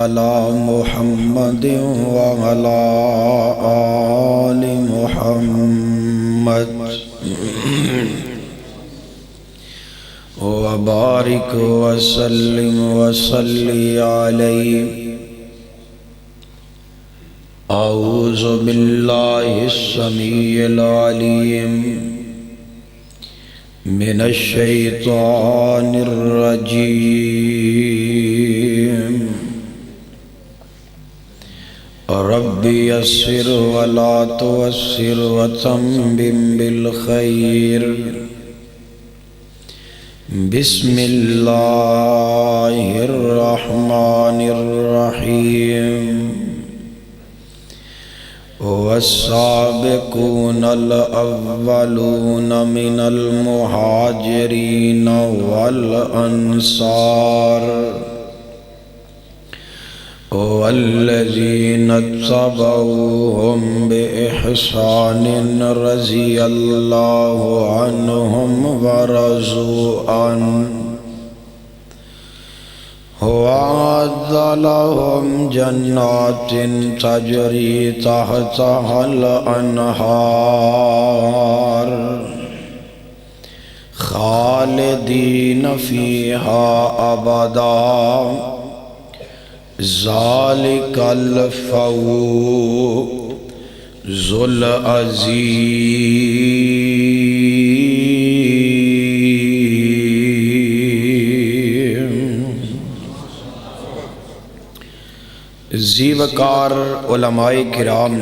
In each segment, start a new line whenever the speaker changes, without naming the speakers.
على محمد وعلى آل محمد وبارك وسلم وصلي عليه. أعوذ بالله السميع العليم من الشيطان الرجيم. رب يسر ولا تعسر وتمم بالخير. بسم الله الرحمن الرحيم. والسابقون الأولون من المهاجرين والأنصار والذين اتبعوهم بإحسان رضي الله عنهم ورضوا عنه وأعد لهم جنات تجري تحتها الأنهار خالدين فيها أبدا. ذلك الفوز العظيم. ذی وقار علماء کرام،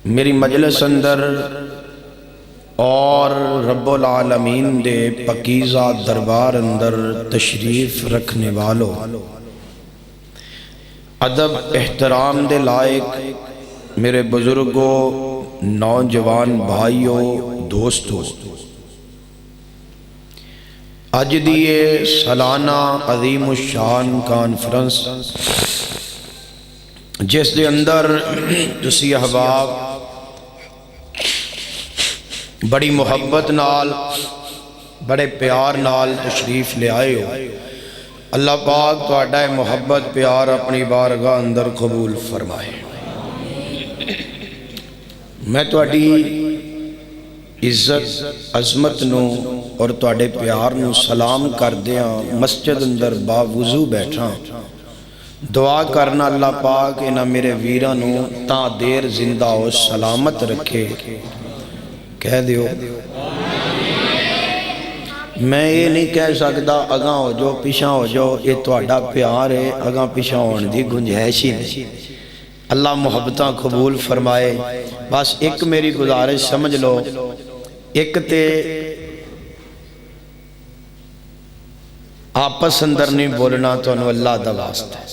میری مجلس اندر اور رب العالمین دے پکیزہ دربار اندر تشریف رکھنے والو، ادب احترام دے لائق میرے بزرگوں، نوجوان بھائیوں، دوستوں، اج دیئے سالانہ عظیم الشان کانفرنس جس دے اندر تسی احباب بڑی محبت نال، بڑے پیار نال تشریف لے آئے ہو، اللہ پاک تہاڈا محبت پیار اپنی بارگاہ اندر قبول فرمائے. میں تہاڈی عزت عظمت نو اور تہاڈے پیار نو سلام کردیاں مسجد اندر باوضو بیٹھا، دعا کرنا اللہ پاک انہاں میرے ویراں نو تاں دیر زندہ و سلامت رکھے. کہہ دیو میں یہ نہیں کہہ سکتا اگاں ہو جو پیچھا ہو جو، یہ تہاڈا پیار ہے، اگاں پیچھا ہون دی گنجائش ہی نہیں. اللہ محبتاں قبول فرمائے. بس ایک میری گزارش سمجھ لو، ایک تے آپس اندر نہیں بولنا تو انہوں اللہ دا واسطہ ہے.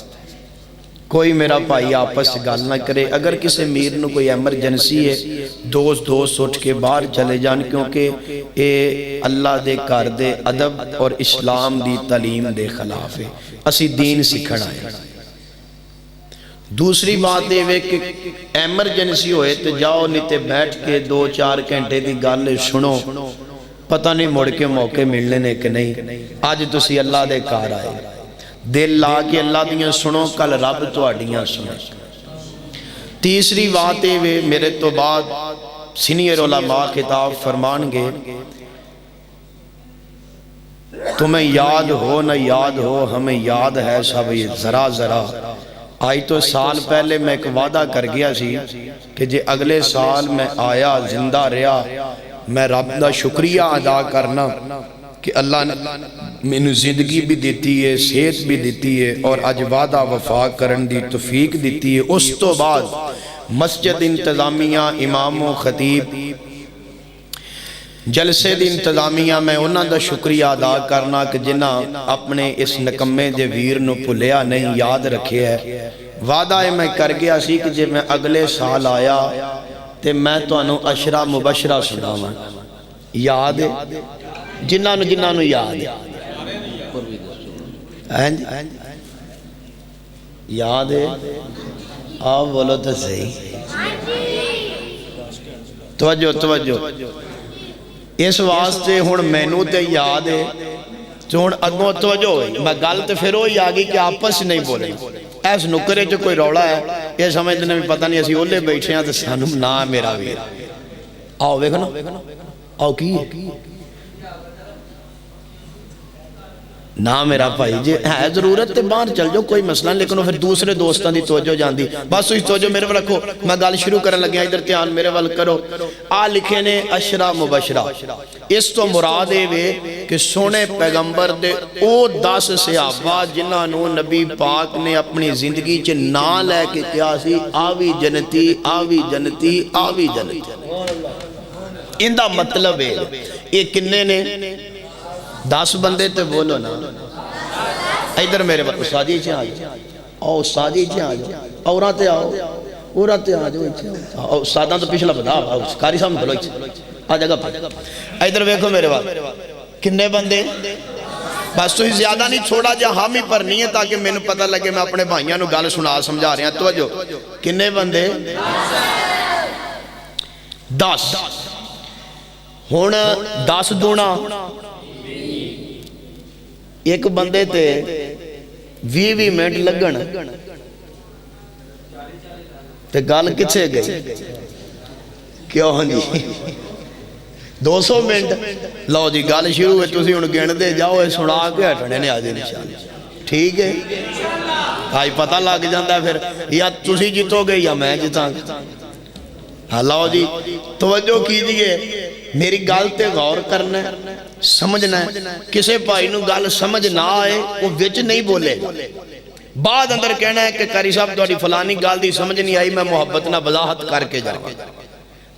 کوئی میرا بھائی آپس گال نہ کرے. اگر کسی میر نو کوئی ایمرجنسی ہے، دوست اٹھ کے باہر چلے جان، کیونکہ اے اللہ دے کار دے ادب اور اسلام دی تعلیم دے خلاف ہے. اسی دین سکھنا ہے. دوسری بات یہ ہے کہ ایمرجنسی ہوئے تو جاؤ، نہیں تے بیٹھ کے 2-4 گھنٹے دی گل سنو، پتہ نہیں مڑ کے موقع ملنے نے کہ نہیں. آج تسی اللہ دے کار آئے، دل لا کے اللہ دیاں سنو، کل رب تو آڈیاں سنو. تیسری بات ہے میرے تو بعد سینئر علماء خطاب فرمان گے، تمہیں یاد ہو نہ یاد ہو، ہمیں یاد ہے سب یہ ذرا ذرا. آئی تو سال پہلے میں ایک وعدہ کر گیا سی کہ جے اگلے سال میں آیا زندہ رہا، میں رب دا شکریہ ادا کرنا کہ اللہ نے میں زندگی بھی دیتی ہے، صحت بھی دیتی ہے، اور اج وعدہ وفا کرن دی توفیق دیتی ہے. اس تو بعد مسجد انتظامیہ، امام و خطیب، جلسے دی انتظامیہ، میں انہاں دا شکریہ ادا کرنا کہ جنہاں اپنے اس نکمے دے ویر نو پھلیا نہیں، یاد رکھے ہے. وعدہ ہے میں کر گیا سی کہ جے میں اگلے سال آیا تے میں تو انہوں عشرہ مبشرہ سناواں. یاد ہے جنہاں نو یاد ہے، یاد ہے آپ بولو تو صحیح. توجہ اس واسطے ہن مینوں تے یاد ہے تو ہن اگوں توجہ ہوئی میں گل تے پھر وہی آ گئی کہ آپس نہیں بولے اس نکرے چ کوئی رولا ہے یہ سمجھتے ہیں پتہ نہیں اسی اولے بیٹھے ہیں تے سانو نا میرا ویر آؤ ویکھو نا آؤ کی نا میرا بھائی جی ہے ضرورت تے باہر چل جاؤ کوئی مسئلہ لیکن وہ پھر دوسرے دوستاں دی توجہ جاندی بس اس توجہ میرے ول رکھو میں گل شروع کرن لگیا ادھر دھیان میرے ول کرو آ لکھے نے عشرہ مبشرہ اس تو مراد اے وے کہ سونے پیغمبر دے او 10 صحابہ جنہاں نو نبی پاک نے اپنی زندگی چ نا لے کے کیا سی آوی جنتی آوی جنتی آوی جنتی ان دا مطلب ہے یہ کنے نے 10 بندے تے بولو نا ادھر میرے بات استادی چاہ آ جاؤ آؤ استادی چاہ آ جاؤ عورت آؤ عورت آ جاؤ استاداں تو پچھلا بدا کاری صاحب بولو آ جگہ پہ ادھر ویکھو میرے بات کنے بندے بس تو زیادہ نہیں چھوڑا جا حامی پر نہیں ہے تاکہ میں نے پتہ لگے میں اپنے بھائیاں نو گل سنا سمجھا رہے ہیں توجہ کنے بندے 10 ہن 10 دونا ایک بندے تے 20 منٹ لگن تے گل کتھے گئی کیوں ہاں جی 200 منٹ لو جی گل شروع ہوئے تسی ہن گن دے جاؤ سنا کے ہٹنے نے آج انشاءاللہ ٹھیک ہے آج پتہ لگ جاندہ ہے پھر یا تسی جیتو گے یا میں جیتاں لو جی توجہ کیجئے میری گل تے غور کرنا ہے سمجھنا ہے کسے بھائی نو گل سمجھ نہ آئے وہ وچ نہیں بولے بعد اندر کہنا ہے کہ قاری صاحب تہاڈی فلانی گل دی سمجھ نہیں آئی میں محبت نہ وضاحت کر کے جاواں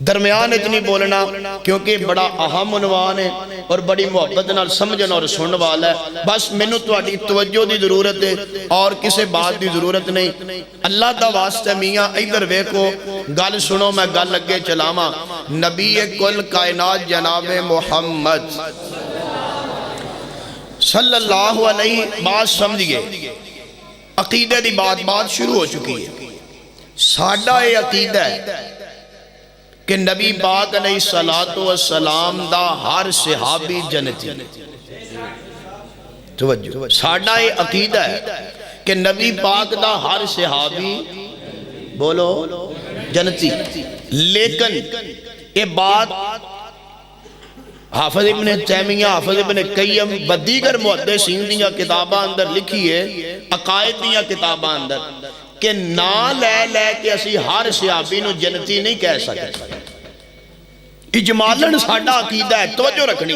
درمیان اتنی بولنا کیونکہ بڑا اہم عنوان ہے اور بڑی محبت نال سمجھنا اور سنن والا ہے بس مینوں تہاڈی توجہ دی ضرورت ہے اور کسے بات دی ضرورت نہیں اللہ دا واسطہ میاں ادھر ویکھو گل سنو میں گل اگے چلاواں نبی کل کائنات جناب محمد صلی اللہ علیہ بات سمجھئے عقیدہ دی بات شروع ہو چکی ہے ساڈا یہ عقیدہ ہے کہ نبی پاک علیہ السلام دا ہر صحابی جنتی توجہ ساڈا یہ عقیدہ ہے کہ نبی پاک دا ہر صحابی بولو جنتی لیکن یہ بات حافظ ابن تیمیہ حافظ ابن قیم بدیگر محدثین دیاں کتاباں اندر لکھی ہے عقائد دیاں کتاباں اندر کہ نا لے لے کے اسی ہر صحابی نو جنتی نہیں کہہ سکتے اجمالن ساڈا عقیدہ ہے توجہ رکھنی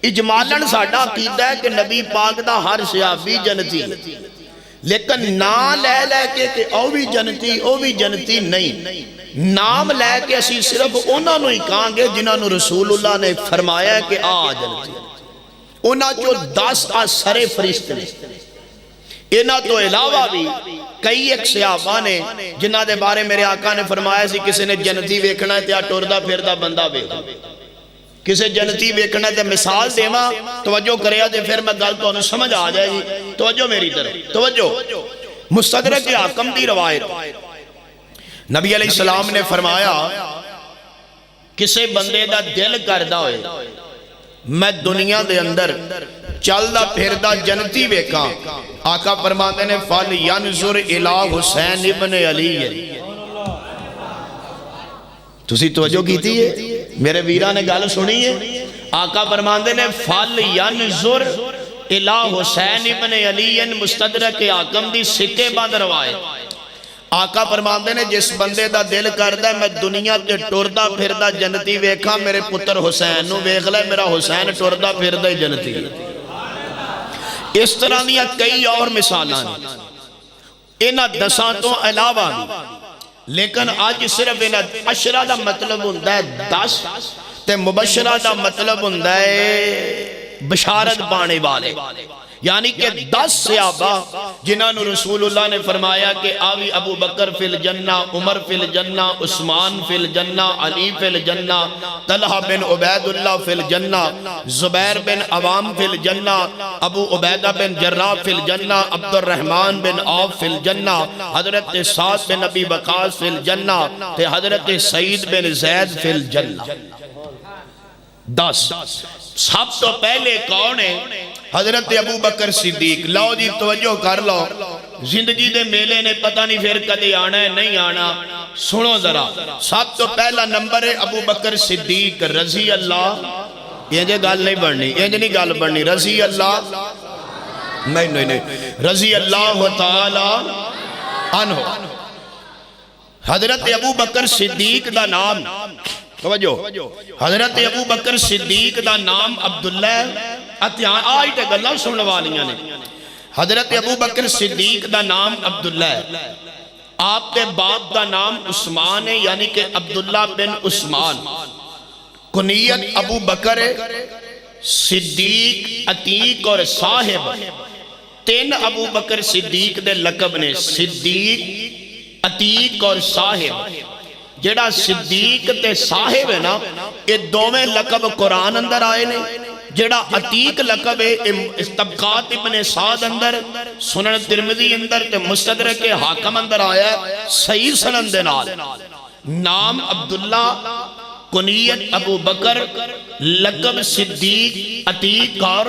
اجمالن ساڈا عقیدہ ہے کہ نبی پاک دا ہر صحابی جنتی لیکن نا لے لے کے کہ او بھی جنتی نہیں نام لے کے اسی صرف انہاں نو ہی کہاں گے جنہاں نو رسول اللہ نے فرمایا ہے کہ آ جنتی انہاں جو 10 سرے فرشتے انہاں تو علاوہ بھی کئی ایک صحابہ نے جنہ دے بارے میرے آقا نے فرمایا سی کسی نے جنتی ویکھنا ہے تیا ٹردہ پھردہ بندہ ویکھنا کسی جنتی ویکھنا ہے تیا مثال دیما توجہ کریا دے پھر میں گل تو انہوں سمجھ آ جائے گی توجہ میری طرف توجہ مستدرک حاکم دی روایت نبی علیہ السلام نے فرمایا کسی بندے دا دل کردہ ہوئے میں دنیا دے اندر چلدہ پھردہ جنتی ویکھاں آقا فرماتے نے فَلْيَنْظُرْ إِلَىٰ حسین ابن علی تُسی توجہ کیتی ہے میرے ویرہ نے گال سنی ہے آقا فرماتے نے فَلْيَنْظُرْ إِلَىٰ حسین ابن علی مستدرک حاکم دی سکے بند روایت آقا فرماتے نے جس بندے دا دل کردہ ہے میں دنیا تے ٹردہ پھردہ جنتی ویکھاں میرے پتر حسین نو ویکھ لے میرا حسین ٹردہ پھردہ جنتی اس طرح دیا کئی اور مثالان انہا 10 تو علاوہ بھی لیکن آج صرف انہا عشرہ دا مطلب ہوندہ ہے 10 تے مبشرہ دا مطلب ہوندہ ہے بشارت بانے والے یعنی کہ 10 صحابہ جنہاں نو رسول اللہ نے فرمایا کہ آوی ابو بکر فی الجنہ عمر فی الجنہ عثمان فی الجنہ علی فی الجنہ طلحہ بن عبید اللہ فی الجنہ زبیر بن عوام فی الجنہ ابو عبیدہ بن جراح فی الجنہ عبد الرحمن بن عوف فی الجنہ حضرت سعد بن ابی وقاص فی الجنہ تے حضرت سعید بن زید فی الجنہ 10 سب تو پہلے کون ہے حضرت ابو بکر صدیق. لو جی توجہ کر لو, زندگی دے میلے نے پتہ نہیں پھر کدے آنا ہے نہیں آنا. سنو ذرا, سب تو پہلا نمبر ہے ابو بکر صدیق رضی اللہ. یہ جے گل نہیں بڑھنی, یہ جے نہیں گل بڑھنی. رضی اللہ نہیں رضی اللہ تعالی عنہ. حضرت ابو بکر صدیق دا نام, توجہ, حضرت ابو بکر صدیق دا نام عبداللہ. آئی تے گلہ سننے والیاں نے. حضرت ابو بکر صدیق دا نام عبداللہ, آپ کے باپ دا نام عثمان ہے, یعنی کہ عبداللہ بن عثمان. کنیت ابو بکر صدیق, عتیق اور صاحب. تین ابو بکر صدیق دے لقب نے, صدیق, عتیق اور صاحب. جڑا صدیق تے صاحب ہے نا, یہ دوویں لقب قرآن اندر آئے نے. جڑا عتیق لقب ہے طبقات ابن سعد اندر, سنن ترمذی اندر تے مستدرک حاکم اندر آیا ہے صحیح سند دے نال. نام عبداللہ, کنیت ابو بکر, لقب صدیق, عتیق اور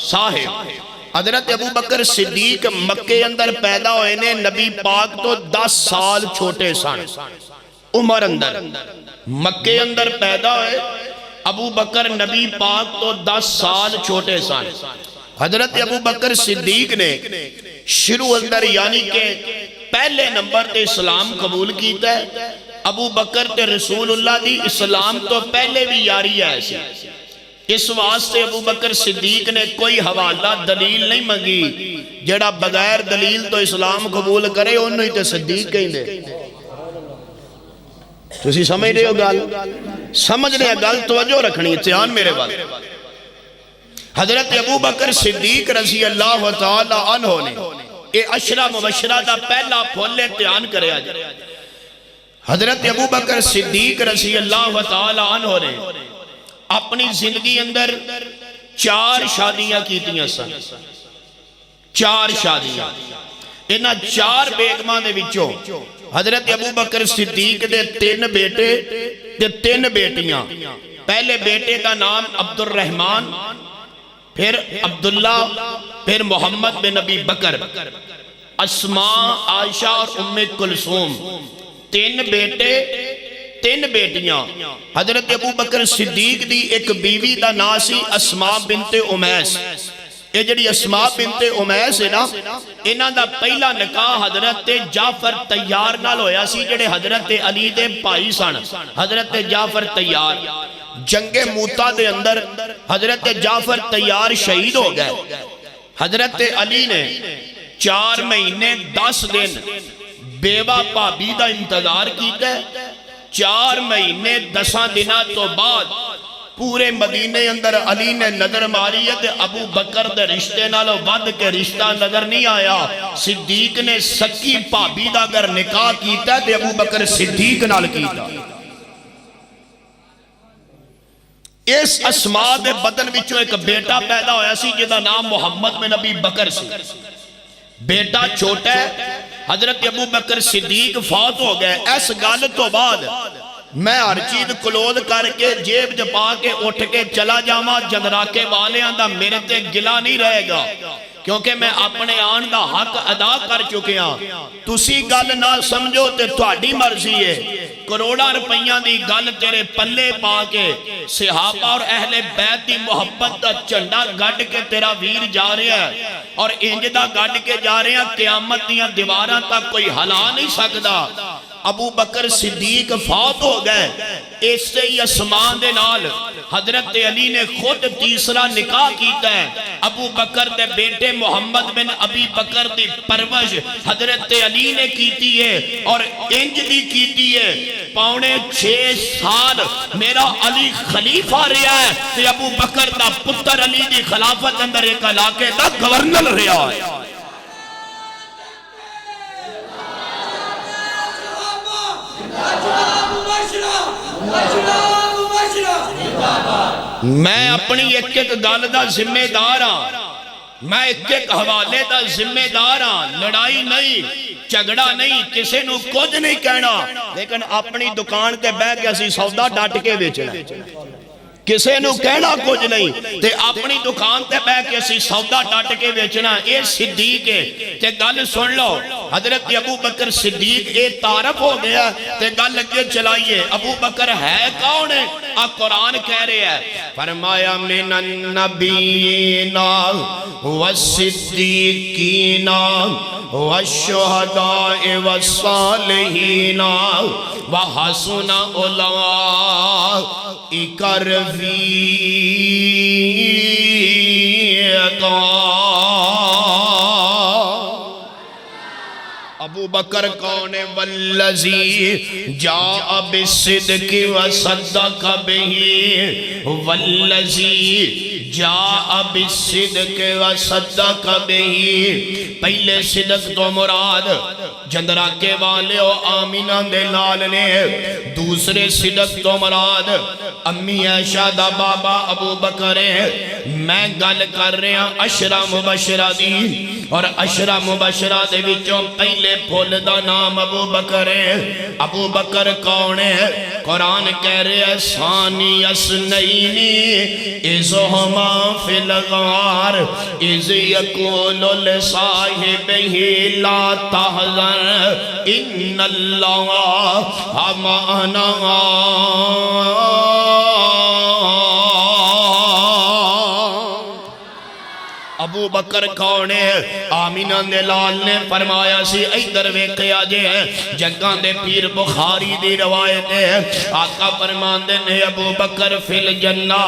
صاحب. حضرت ابو بکر صدیق مکے اندر پیدا ہوئے نے, نبی پاک تو 10 سال چھوٹے سن عمر اندر. مکے اندر پیدا ہوئے ابو بکر, نبی پاک تو 10 سال چھوٹے سن. حضرت ابو بکر صدیق نے شروع اندر یعنی کہ پہلے نمبر تے اسلام قبول کیتا ہے. ابو بکر تے رسول اللہ دی اسلام تو پہلے بھی یاری ہے ایسی. اس واسطے ابو بکر صدیق نے کوئی حوالہ دلیل نہیں منگی. جڑا بغیر دلیل تو اسلام قبول کرے انہوں ہی تے صدیق کہیں دے. تو اسی سمجھ رہے ہو گال, سمجھ رہے ہو گال, توجہ رکھنی اتحان میرے بات. حضرت ابو بکر صدیق رضی اللہ تعالی عنہ نے یہ عشرہ مبشرہ دا پہلا پھول اتحان کرے آج. حضرت ابو بکر صدیق رضی اللہ تعالی عنہ نے اپنی زندگی اندر 4 شادیاں کیتیاں سن. 4 شادیاں. انہاں 4 بیگماں دے وچوں حضرت ابو بکر صدیق دے 3 بیٹے تے 3 بیٹیاں. پہلے بیٹے کا نام عبد الرحمن, پھر عبداللہ, پھر محمد بن ابی بکر, اسماء, عائشہ اور ام کلثوم. 3 بیٹے 3 بیٹیاں. حضرت ابو بکر صدیق دی ایک بیوی دا نام سی اسماء بنت امیس. یہ جڑی اسماء بنت امیس ہے نا, انہاں دا پہلا نکاح حضرت جعفر طیار نال ہویا سی, جڑے حضرت علی دے بھائی سن. حضرت جعفر طیار جنگ موتا دے اندر حضرت جعفر طیار شہید ہو گئے. حضرت علی نے 4 مہینے 10 دن بیوہ پابی دا انتظار کیتا ہے. 4 مہینے 10 دنہ تو بعد پورے مدینے اندر علی نے نظر ماری ہے کہ ابو بکر دے رشتے نالو ود کے رشتہ نظر نہیں آیا. صدیق نے سکی پابی دا اگر نکاح کیتا ہے تو ابو بکر صدیق نال کیتا. اس اسماء دے بدن وچوں ایک بیٹا پیدا ہویا سی جدا نام محمد بن ابی بکر سی. بیٹا چھوٹا ہے. حضرت ابو بکر صدیق فوت ہو گئے. اس گل تو بعد میں ہر چیز کلود کر کے جیب جپا کے اٹھ کے چلا جاما, جنراکے والے آندہ میرے تے گلا نہیں رہے گا, کیونکہ میں اپنے آن دا حق ادا کر چکے ہیں. تسی گل نہ سمجھو تے تہاڈی مرضی ہے. کروڑا روپیاں دی گل تیرے پلے پا کے صحابہ اور اہل بیت دی محبت دا چنڈا گڑ کے تیرا ویر جا رہا ہے, اور انجدہ گڑ کے جا رہے ہیں. قیامت دیاں دیواراں تک کوئی ہلا نہیں سکدا. ابو بکر صدیق فوت ہو گئے. اس سے ہی اسماء دے نال حضرت علی نے خود تیسرا نکاح کیتا ہے. ابو بکر دے بیٹے محمد بن ابی بکر دی پرورش حضرت علی نے کیتی ہے, اور انج دی کیتی ہے. 5.5 سال میرا علی خلیفہ رہا ہے, تے ابو بکر دا پتر علی دی خلافت اندر ایک علاقے دا گورنر رہا ہے. میں اپنی ایک ایک گل دا ذمہ دار ہاں, میں ایک ایک حوالے دا ذمہ دار ہاں. لڑائی نہیں, جھگڑا نہیں, کسے نو کچھ نہیں کہنا, لیکن اپنی دکان تے بیٹھ کے اسی سودا ڈٹ کے بیچنا. کسے نو کہنا کچھ نہیں تے اپنی دکان تے بہ کے اسی سودا ڈٹ کے بیچنا اے صدیق ہے تے گل سن لو حضرت ابو بکر صدیق اے تعارف ہو گیا تے گل اگے چلائیے ابو بکر ہے کون ہے قرآن کہہ رہے ہیں فرمایا من النبیین والصدیقین والشہداء والصالحین وحسن اولئک رفیقا ابو بکر کون والذی جاء بالصدق وصدق به والذی جاء بالصدق وصدق به پہلے صدق تو مراد جندرا کے والے و آمینہ دے لال نے دوسرے صدق تو مراد امی عائشہ دا بابا ابو بکر ہے میں گل کر رہے ہیں عشرہ مبشرہ دی اور عشرہ مبشرہ دے وچوں پہلے پھول دا نام ابو بکر ہے ابو بکر کون ہے قرآن کہہ رہے ہیں ثانی اثنینی اذہما فی الغار اذ یقول لصاحبہ لا تحزن ان اللہ معنا ابو بکر کون ہے آمینہ دے لال نے فرمایا سی ایدر ویکھے آجے ہیں جگہ دے پیر بخاری دی روایت ہے آقا فرمان دے نے ابو بکر فی الجنہ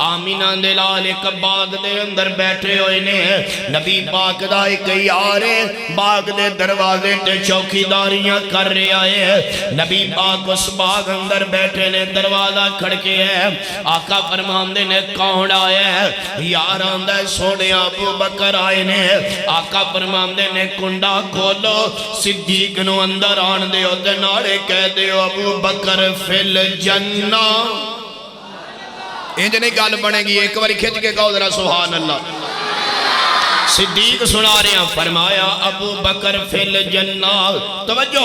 آمینہ دے لال ایک باغ دے اندر بیٹھے ہوئے نے نبی پاک دا ایک یارے باغ دے دروازے تے چوکی داریاں کر رہے آئے ہیں نبی پاک اس باغ اندر بیٹھے نے دروازہ کھڑکے ہیں آقا فرمان دے نے کون آئے ہیں یار آندہ سونے ابو بکر آئے نے آقا فرماندے نے کنڈا کھولو صدیق نو اندر آن دے تے ناڑے کہہ دے ابو بکر فی الجنہ انج نہیں گل بنے گی ایک باری کھچ کے کہو ذرا سبحان اللہ صدیق سنا رہے ہیں فرمایا ابو بکر فی الجنہ توجہ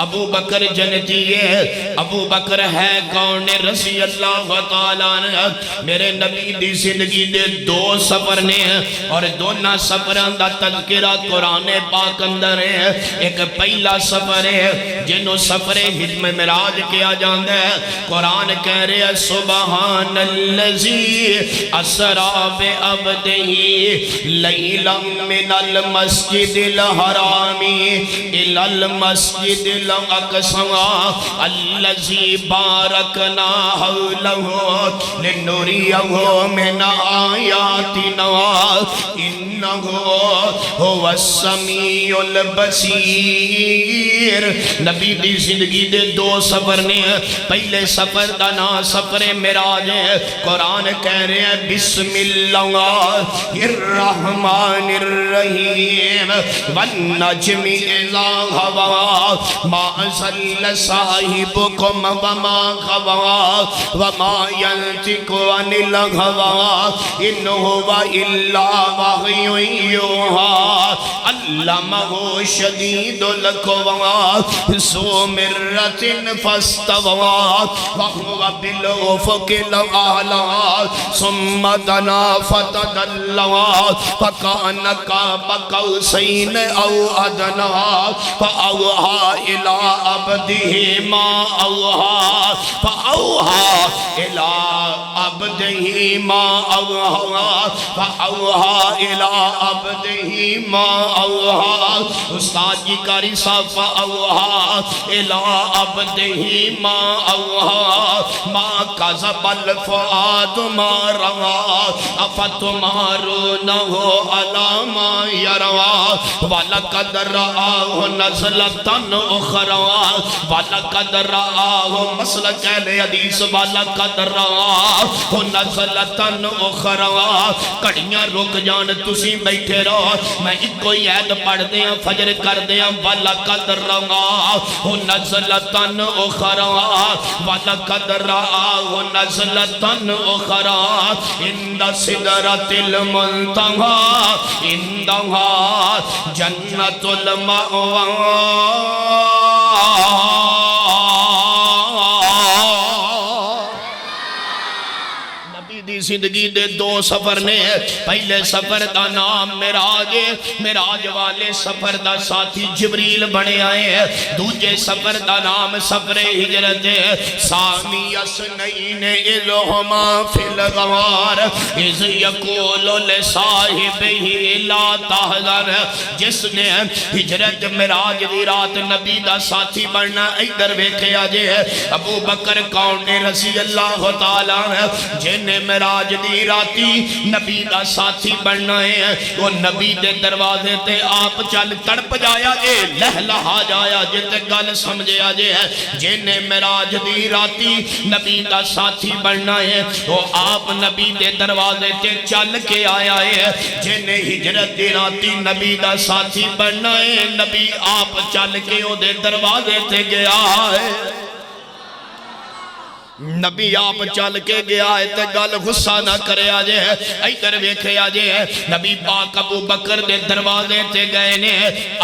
ابو بکر جنتی ہے ابو بکر ہے کون رضی اللہ تعالیٰ عنہ میرے نبی دی زندگی دے دو سفر نے اور دونہ سفران دا تذکرہ قرآن پاک اندر ہے ایک پہلا سفر ہے جنہوں سفر حجم مراج کیا جاندہ ہے قرآن کہہ رہے ہیں سبحان اللذی اسرا بے عبدہی لیلہ من المسجد الحرامی الى المسجد الاقصى الذي باركنا حوله لنريه من آياتنا إنه هو السميع البصير نبی دی زندگی دے دو سفر نے پہلے سفر دا نام سفر معراج ہے قرآن کہہ رہے ہیں بسم اللہ الرحمن الرحیم والنجم اذا غوا ما ضل صاحبكم وما غوا وما ينطق عن الهوى ان هو الا وحي يوحى علمه شديد القوى ذو مرة فاستوى وهو بالأفق الأعلى ثم دنا فتدلى فكان قاب قوسين أو أدنى فأوحى إلى عبده ما أوحى فأوحى إلى عبده ما أوحى فأوحى إلى عبده ما أوحى استاد جی کاری صاحب فأوحى إلى عبده ما أوحى ما كذب الفؤاد ما رأى أفتمارونه على ما يروى ولقد رآه نزلة أخرى ولقد رآه مسلك الحديث ولقد رآه نزلة أخرى کڑیاں رک جان تسی بیٹھے رہو میں ایک کوئی عید پڑھ دیا فجر کر دیا وَلَقَدْ رَآهُ نَزْلَةً أُخْرَى وَلَقَدْ رَآهُ نَزْلَةً أُخْرَى عند سدرة المنتهى عندها جنة المأوى زندگی دے دو سفر نے، پہلے سفر دا نام معراج ہے، معراج والے سفر دا ساتھی جبریل بنے آئے، دوجے سفر دا نام سفر ہجرت ہے۔ ثانی اثنین اذ ہما فی الغار اذ یقول لصاحبہ لا تحزن، جس نے ہجرت معراج دی رات نبی دا ساتھی بننا، ادھر ویکھیا جے ابو بکر کون نے رضی اللہ تعالیٰ جنہیں معراج دی راتی نبی دا ساتھی بننا ہے، وہ نبی دے دروازے تے آپ چل تڑپ جایا جے، لہلہا جایا جے تے گل سمجھیا جے، جنہیں معراج دی راتی نبی دا ساتھی بننا ہے، وہ آپ نبی دے دروازے تے چل کے آیا ہے، جنہیں ہجرت دی راتی نبی دا ساتھی بننا ہے، نبی آپ چل کے او دے دروازے تے گیا ہے، نبی آپ چل کے گیا ہے تے گل غصہ نہ کرے آجے، ایدر ویکھے آجے، نبی پاک ابو بکر دے دروازے تے گئے نے،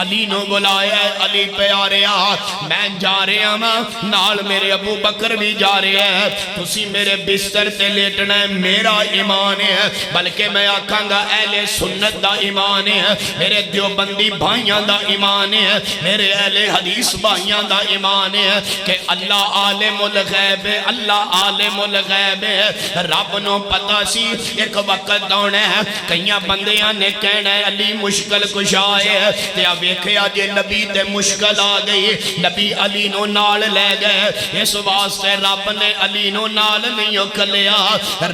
علی نو بلایا ہے، علی پہ آ رہا، میں جا رہا ماں، نال میرے ابو بکر بھی جا رہے ہیں، تسی میرے بستر تے لیٹنا ہے، میرا ایمان ہے، بلکہ میں آکھاں گا اہل سنت دا ایمان ہے، میرے دیوبندی بھائیاں دا ایمان ہے، میرے اہل حدیث بھائیاں دا ایمان ہے، کہ اللہ عالم الغیب ہے، اللہ عالم الغیب ہے، رب نو پتا سی ایک وقت دونے ہیں، کئیاں بندیاں نے کہنا ہے علی مشکل کشا ہے، تے اب ویکھیا جے نبی تے مشکل آ گئی، نبی علی نو نال لے گئے، اس واسطے رب نے علی نو نال نہیں کلیا،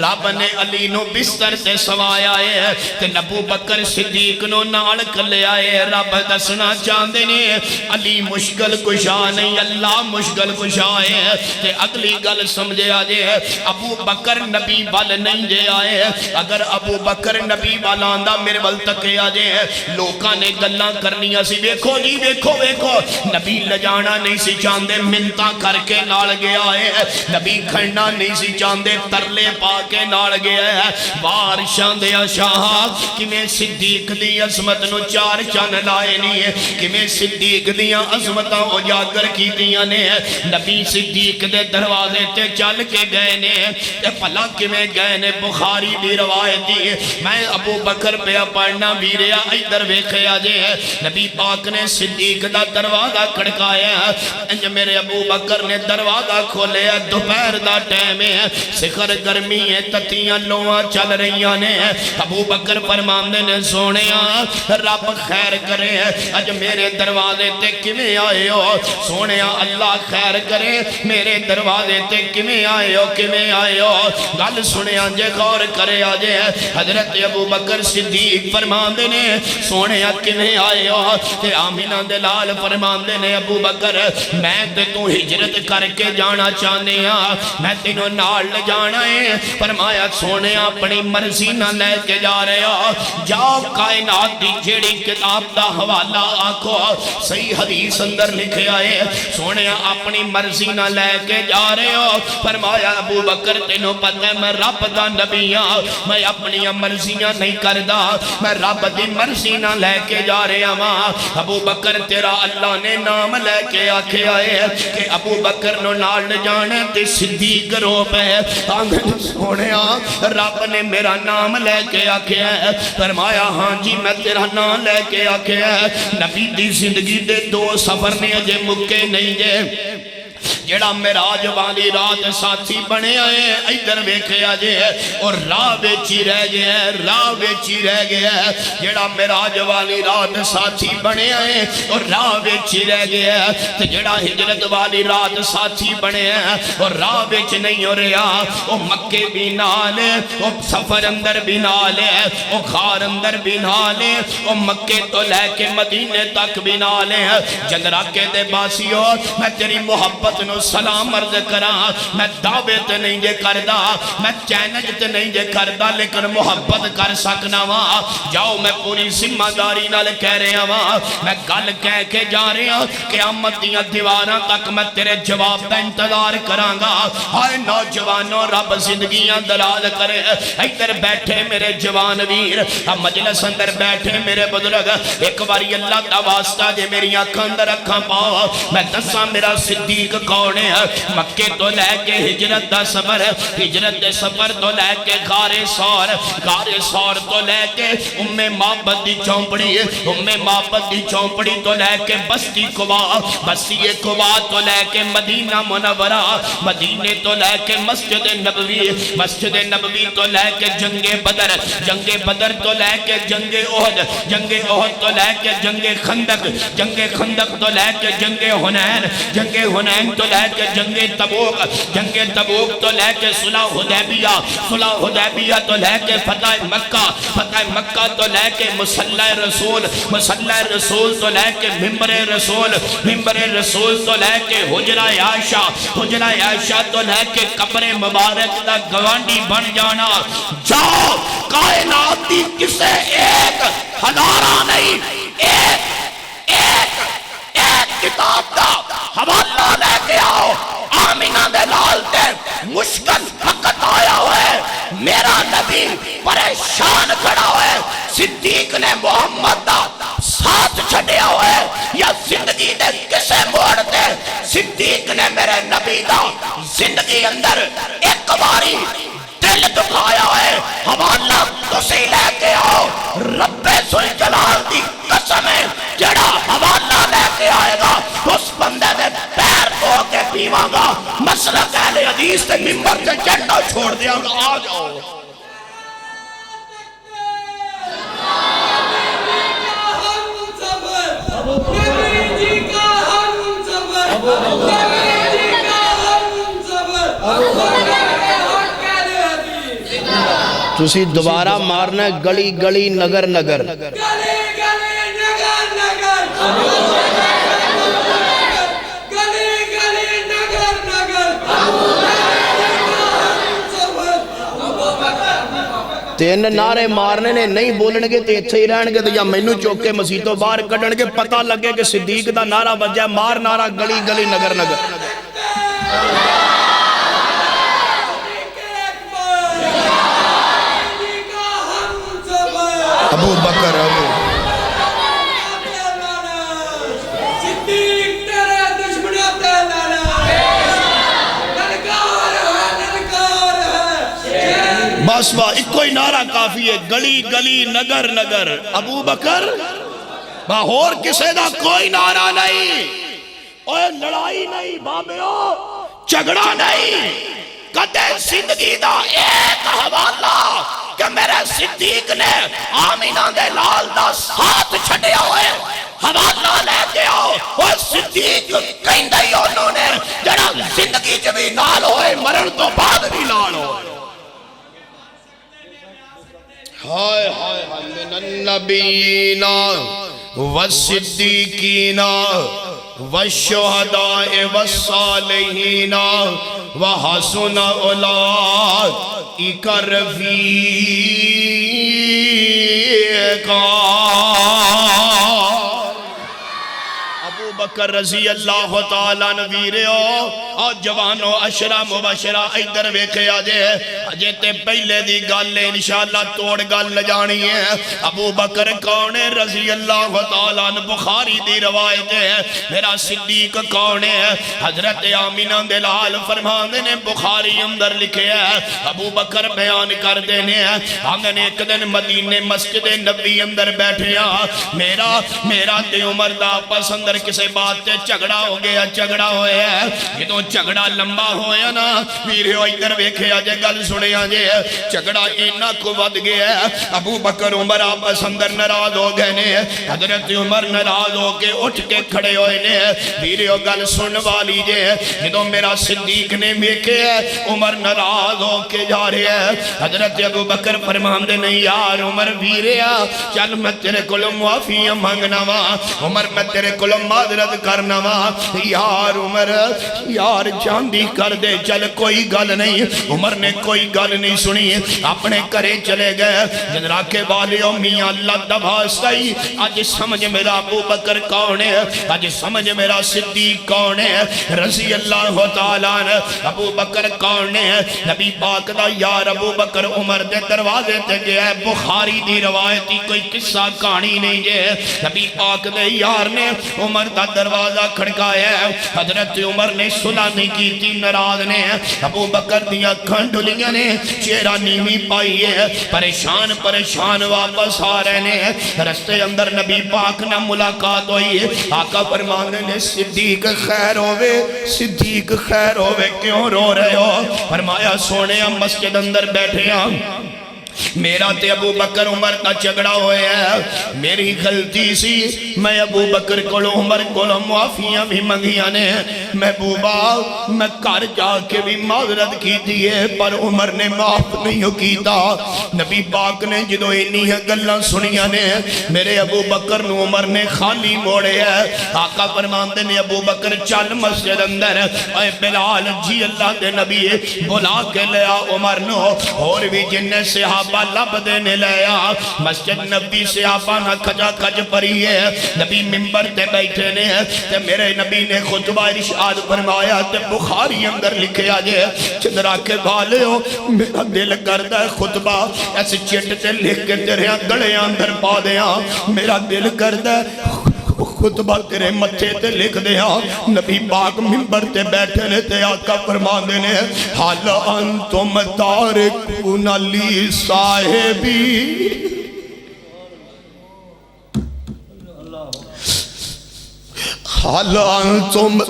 رب نے علی نو بستر تے سوایا ہے، تے ابو بکر صدیق نو نال کلیا ہے، رب دسنا چاہندے نے علی مشکل کشا نہیں، اللہ مشکل کشا ہے، تے اگلی گل سمجھے آجے، ابو بکر نبی وال نہیں جے آئے، اگر ابو بکر نبی وال آندہ میرے وال تکے آجے، لوکاں نے گلاں کرنیاں سی، ویکھو جی ویکھو ویکھو، نبی لجانا نہیں سی چاندے، منتاں کر کے نال گیا ہے، نبی کھڑنا نہیں سی چاندے، ترلے پا کے نال گیا ہے، بارشاں دیا شاہ کہ میں صدیق دی عظمت نو چار چان لائے نہیں ہے، کہ میں صدیق دیا عظمتاں اجاگر کی دیا نے، نبی صدیق دے دروازے تے چل کے گئے نے، تے پھلا کہ میں گئے نے، بخاری بھی روایت دی، میں ابو بکر پہ پڑھنا بھی رہا، ادھر ویکھے آجے، نبی پاک نے صدیق دا دروازہ کھڑکایا، انج میرے ابو بکر نے دروازہ کھولے، دوپہر دا ٹائم ہے، سکر گرمی ہے، تتیاں لوہاں چل رہیاں نے، ابو بکر فرماندے نے سونیا رب خیر کرے، اج میرے دروازے تے کمیں آئے ہو، سونیا اللہ خیر کرے، میرے دروازے تے کمیں آئے ہو، گل سنے آنجے غور کرے آجے، حضرت ابو بکر صدیق فرماندے نے سونے کمیں آئے ہو، تے آمینہ دلال فرماندے نے ابو بکر میں تے تو ہجرت کر کے جانا چاہنے ہاں، میں تینوں نال جانا ہے، فرمایا سونے اپنی مرضی نہ لے کے جا رہے ہو، جاؤ کائنات دی جیڑی کتاب دا حوالہ آکھو، صحیح حدیث اندر لکھے آئے، سونے اپنی مرضی نہ لے کے جا رہے ہو، فرمایا ابو بکر تینوں پتہ ہے میں رب دا نبی ہاں، میں اپنی مرضیاں نہیں کردہ، میں رب دی مرضی نہ لے کے جا رہے ہاں، ابو بکر تیرا اللہ نے نام لے کے آکھے آئے کہ ابو بکر نو نال جانے تے صدیق رو پہ آنگن سونے رب نے میرا نام لے کے آکھے ہے، فرمایا ہاں جی میں تیرا نام لے کے آکھے ہے، نبی دی زندگی دے دو سفر نے اجے مکے نہیں جے، جڑا معراج والی رات ساتھی بنے آئے ادھر ویکھے آجے اور راہ ویچی رہ گیا ہے، جڑا معراج والی رات ساتھی بنے آئے اور راہ ویچی رہ گیا ہے، جڑا ہجرت والی رات ساتھی بنے ہیں اور راہ ویچ نہیں ہو رہا، وہ مکے بھی نال ہے، وہ سفر اندر بھی نال ہے، وہ غار اندر بھی نال ہے، وہ مکے تو لے کے مدینے تک بھی نال ہے، جنراکے دے باسیو میں تیری محبت نو سلام عرض کرا، میں دعوت نہیں جے کردہ، میں چینج نہیں جے کردہ، لیکن محبت کر سکنا وہاں، جاؤ میں پوری ذمہ داری نال کہہ رہا وہاں، میں گل کہہ کے جا رہا، قیامت دیاں دیواراں تک میں تیرے جواب دا انتظار کرانگا، ہائے نوجوانوں رب زندگیاں دلال کرے، ادھر بیٹھے میرے جوان ویر، مجلس اندر بیٹھے میرے بزرگ، ایک باری اللہ دا واسطہ جے میری آنکھ اندر رکھاں پاؤ، میں دساں میرا صدیق کون
کون ہے؟ مکے تو لے کے ہجرت دا سفر، ہجرت دے سفر تو لے کے غار سور تو لے کے ام معبد دی چومپڑی، ام معبد دی چومپڑی تو لے کے بستی قباء تو لے کے مدینہ منورہ، مدینے تو لے کے مسجد نبوی تو لے کے جنگ بدر تو لے کے جنگ احد تو لے کے جنگ خندق تو لے کے جنگ حنین تو لے کے جنگ تبوک تو لے کے صلح حدیبیہ تو لے کے فتح مکہ تو لے کے مصلی رسول تو لے کے ممبر رسول تو لے کے حجرہ عائشہ تو لے کے قبر مبارک دا گوانڈی بن جانا۔ جاؤ کائنات دی کسے ایک ہزارہ نہیں، ایک کتاب دا حوالہ لے کے آؤ۔ آمینہ دے لال تے مشکل وقت آیا ہوئے، میرا نبی پریشان کھڑا ہوئے، صدیق نے محمد دا ساتھ چھڑیا ہوئے یا زندگی دے کسے موڑتے؟ صدیق نے میرے نبی دا زندگی اندر ایک باری دل دکھایا ہے۔ حوالہ تسی لے کے آؤ، رب ذوالجلال دی قسم ہے جڑا حوالہ لے کے آئے گا اس بندے دے پیر دھو کے پیواں گا، مسلک اہل حدیث تے ممبر سے جھنڈا چھوڑ دیا گا۔ آ جاؤ
تسی دوبارہ مارنا ہے گلی گلی نگر نگر، تین نعرے مارنے نے نہیں بولن گے تے اتھے ہی رہن گے تے یا مینوں چوک کے مسیتوں باہر کڈن گے، پتہ لگے کہ صدیق دا نعرہ بجا مار نعرہ گلی گلی نگر نگر۔ ابو بکر بس ایک ہی نعرہ کافی ہے، گلی گلی نگر نگر۔ ابو بکر اور کسے دا کوئی نعرہ نہیں، اوہ لڑائی نہیں بابیو، جھگڑا نہیں، کدے زندگی دا ایک حوالہ کہ میرے صدیق نے آمینہ دے لال دا ساتھ چھڑیا ہوئے، حوالہ لے کے آؤ۔ وہ صدیق کہیں دائی انہوں نے جڑا زندگی جبھی نال ہوئے، مرن تو بعد بھی نال ہوئے۔ ہائے ہائے من النبیین والصدیقین والشہداء والصالحین وحسن اولئک رفیقا۔ ابو بکر رضی اللہ تعالیٰ نویرہو اور جوانو عشرہ مبشرہ ادھر ویکھے آجے اجے تے پہلے دی گالے انشاءاللہ توڑ گال لجانی ہے۔ ابو بکر کون ہے رضی اللہ تعالیٰ بخاری دی روایت ہے۔ میرا صدیق کون ہے؟ حضرت آمینہ دلال فرمانے نے بخاری اندر لکھے ہے۔ ابو بکر بیان کر دینے ہیں آنگن ایک دن مدینے مسجد نبی اندر بیٹھے میرا تے عمر دا پس اندر کسے بات تے جھگڑا ہو گیا، جھگڑا ہوئے ہے۔ یہ تو جھگڑا لمبا ہویا نا ویرے ادھر ویکھے آجے گل سنے آجے جھگڑا اینا کو ود گیا ہے۔ ابو بکر عمر آپس اندر ناراض ہو گئے نے، حضرت عمر ناراض ہو کے اٹھ کے کھڑے ہوئے نے ویرے گل سن والی جے۔ یہ تو میرا صدیق نے ویکھے ہے عمر ناراض ہو کے جا رہے ہیں۔ حضرت ابو بکر فرماندے نہیں یار عمر ویرے چل میں تیرے کلو معافیاں مانگنا وا، عمر میں تیرے کلو معذرت کرنا وا، یار عمر یار چاندی کر دے چل کوئی گل نہیں۔ عمر نے کوئی گل نہیں سنی، اپنے کرے چلے گئے۔ جنرا کے والیوں میاں اللہ دبا سائی آج سمجھ میرا ابو بکر کون ہے، آج سمجھ میرا صدیق کون ہے رضی اللہ تعالیٰ نے۔ ابو بکر کون ہے؟ نبی پاک دا یار ابو بکر عمر دے دروازے تے گیا ہے۔ بخاری دی روایتی کوئی قصہ کہانی نہیں ہے، نبی پاک دے یار نے عمر
دا دروازہ کھڑکایا ہے۔ حضرت عمر نے صلح نہیں کی تھی، ناراض نے، ابو بکر دیا کھنڈلیاں نے، چہرہ نیمی پائی ہے، پریشان پریشان واپس آ رہے ہیں۔ رستے اندر نبی پاک نہ ملاقات ہوئی ہے۔ آقا فرمانے نے صدیق خیر ہوئے، صدیق خیر ہوئے، کیوں رو رہے ہو؟ فرمایا سونے ہم مسجد اندر بیٹھے ہیں، میرا تے ابو بکر عمر کا جھگڑا ہوئے ہے، میری غلطی سی، میں ابو بکر کو عمر کو معافیاں بھی منگیاں نے، محبوبہ میں گھر جا کے بھی معذرت کی دیئے پر عمر نے معاف نہیں کیتا۔ نبی پاک نے جدو انہی گلاں سنیاں نے، میرے ابو بکر نو عمر نے خالی موڑے ہے۔ آقا فرماندے نے ابو بکر چل مسجد اندر، اے بلال جی اللہ دے نبی بلا کے لیا عمر نو، اور بھی جن صحابہ لب دینے لیا۔ مسجد نبی صحابہ نہ کھجا کھج پری ہے، نبی ممبر تے بیٹھے نے، تے میرے نبی نے خطبہ ارشاد فرمایا، تے بخاری اندر لکھے آجے چندرہ کے بالے ہو، میرا دل کردہ ہے خطبہ ایسے چٹ تے لکھ کے تیرے گڑے اندر پا دیا، میرا دل کردہ ہے خطبہ تیرے متھے تے لکھ دیا۔ نبی پاک ممبر تے بیٹھے نے تے آقا فرما دینے، حال انتم تارکون لی صاحبی، حال انتم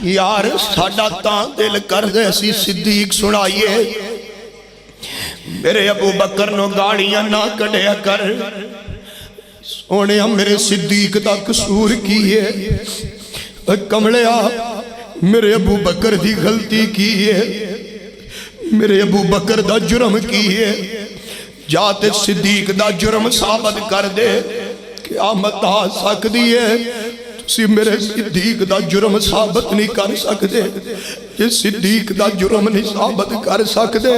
یار ساڑھا تاں دل کر دے سی صدیق سنائیے، میرے ابو بکر نو گاڑیاں نہ کڑیا کر، سونے میرے صدیق دا قصور کیے، کملیا میرے ابو بکر دی غلطی کیے، میرے ابو بکر دا جرم کیے، جاتے صدیق دا جرم ثابت کر دے، قیامت آ سکتی ہے، تسی میرے صدیق دا جرم ثابت نہیں کر سکتے، یہ صدیق دا جرم نہیں ثابت کر سکتے،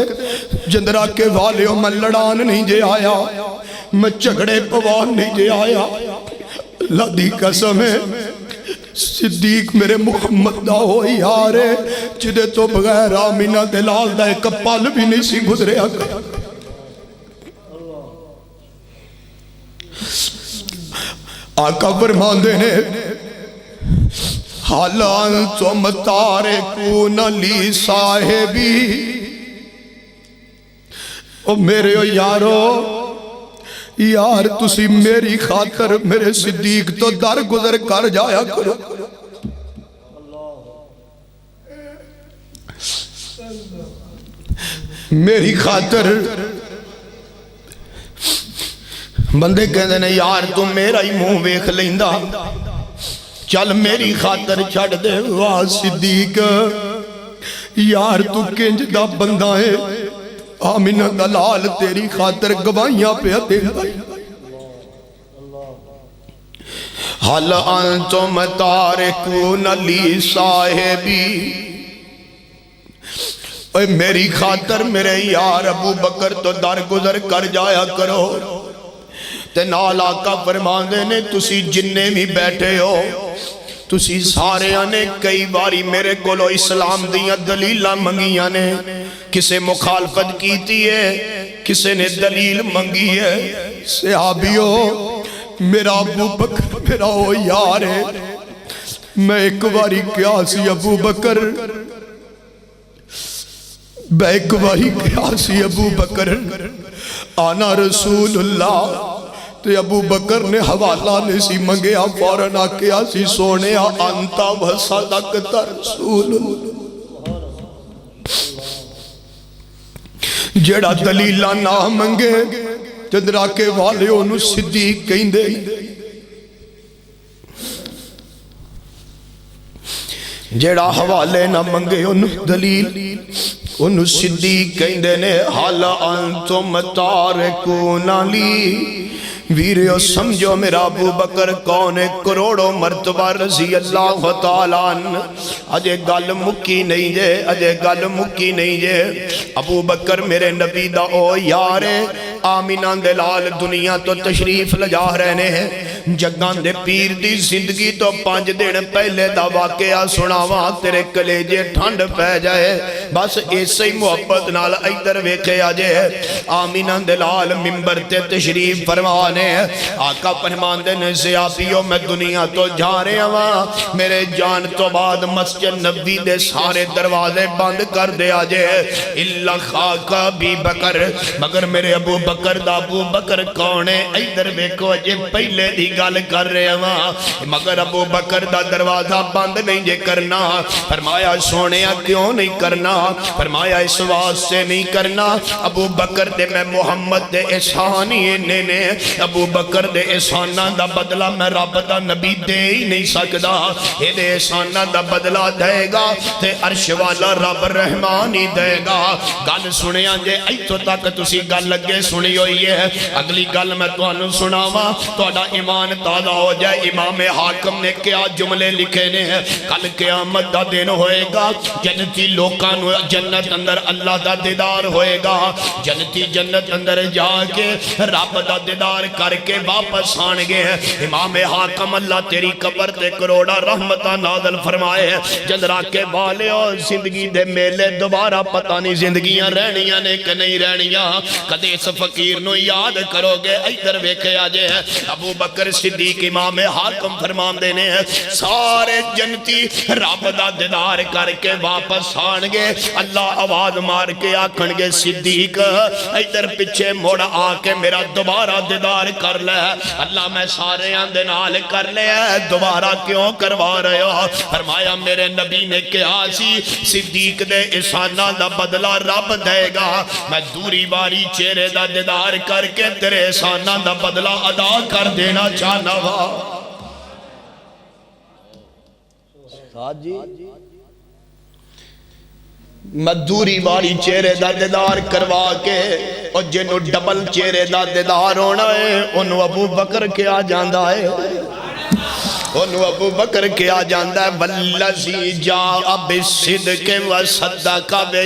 جندرہ کے والے میں لڑان نہیں جے آیا، میں جھگڑے پوان نہیں جے آیا، اللہ دی قسم ہے صدیق میرے محمد دا ہو یارے، جدے تو بغیر آمینہ دلال دا ایک پل بھی نہیں سی گزرے آگا۔ آقا فرمان دینے، حالان تم تارکون لی صاحبی، او میرے یارو یار تسی میری خاطر میرے صدیق تو در گزر کر جایا کرو، میری خاطر بندے کہندے نے یار تم میرا ہی منہ ویکھ لیندا، چل میری خاطر چھڑ دے، واہ صدیق یار تو کنج دا بندہ ہے، آمینہ دلال تیری خاطر گواہیاں پہ دے گا، حال انتم تارکون لی صاحبی، اے میری خاطر میرے یار ابو بکر تو در گزر کر جایا کرو، تے نال آقا فرماندے نے تسی جننے بھی بیٹھے ہو، تسی سارے آنے کئی باری میرے کولو اسلام دیاں دلیلہ منگیاں نے، کسے مخالفت کیتی ہے، کسے نے دلیل منگی ہے، صحابیو میرا ابو بکر میرا ہو یار ہے، میں ایک باری کیا سی ابو بکر، میں ایک باری کیا سی ابو بکر، آنا رسول اللہ، تے ابو بکر نے حوالہ نے سی منگیا فوراً آکیا سی سونے انتا و صدقت رسول اللہ، جڑا دلیلہ نہ منگے تدرا کے والے انہوں صدیق کہیں دے، جڑا حوالے نہ منگے انہوں دلیل انہوں صدیق کہیں دے نے، حال انتم تارکون لی، ویریو سمجھو میرا ابو بکر کون کروڑوں مرتبہ رضی اللہ تعالیٰ عنہ، اجے گل مکی نہیں جے، اجے گل مکی نہیں جے، ابو بکر میرے نبی دا او یارے، آمینہ دلال دنیا تو تشریف لجا رہنے ہیں، جگان دے پیر دی زندگی تو 5 دن پہلے دا واقعہ سناواں تیرے کلیجے ٹھنڈ پہ جائے،
بس اسی محبت نال ادھر ویکھیا جے آمینہ دلال ممبر تے تشریف فرمانے آقا فرماندے نے سیابیوں میں دنیا تو جا رہے ہوا میرے جان تو بعد مسجد نبی دے سارے دروازے بند کر دیا جے اللہ خاک ابی بکر مگر میرے ابو بکر دا ابو بکر کونے ادھر ویکھو جے پہلے دی گل کر رہے ہوا مگر ابو بکر دا دروازہ بند نہیں جے کرنا فرمایا سونیا کیوں نہیں کرنا فرمایا اس واسطے نہیں کرنا ابو بکر دے میں محمد دے احسان ہی نے ابو بکر دے احسانہ دا بدلہ میں رب دا نبی دے ہی نہیں سکدا یہ دے احسانہ دا بدلہ دے گا تے عرش والا رب رحمان ہی دے گا گل سنیا جے ایتو تک تسی گل لگے سنی ہوئی ہے اگلی گل میں تو انہوں سناوا تو اڈا ایمان تازہ ہو جائے امام حاکم نے کیا جملے لکھے نے کل قیامت دا دن ہوئے گا جنتی لوکانو جنت اندر اللہ دا دیدار ہوئے گا جنتی جنت اندر جا کے رب دا دیدار کر کے واپس آنگے امام حاکم اللہ تیری قبر تے کروڑا رحمتہ نازل فرمائے جد راکے والے اور زندگی دے میلے دوبارہ پتہ نہیں زندگیاں رہنیاں نے کہ نہیں رہنیاں کدے اس فقیر نو یاد کرو گے ادھر ویکھے آجے ابو بکر صدیق امام حاکم فرمان دینے سارے جنتی رب دا دیدار کر کے واپس آنگے اللہ آواز مار کے آکھنگے صدیق ادھر پچھے موڑ آ کے میرا دوبارہ دیدار کر لے اللہ میں سارے آندے نال کر لے دوبارہ کیوں کروا رہے ہو فرمایا میرے نبی نے کہا سی صدیق دے احسانہ دا بدلہ رب دے گا میں دوری باری چہرے دا دیدار کر کے تیرے احسانہ دا بدلہ ادا کر دینا چاہنا وا ساتھ جی مدوری والی چہرے دا دیدار کروا کے اور جنہوں ڈبل چہرے دا دیدار ہونا ہے انہوں ابو بکر کیا جاندہ ہے انہوں ابو بکر کیا جاندہ ہے والذی جاء بالصدق وصدق بہ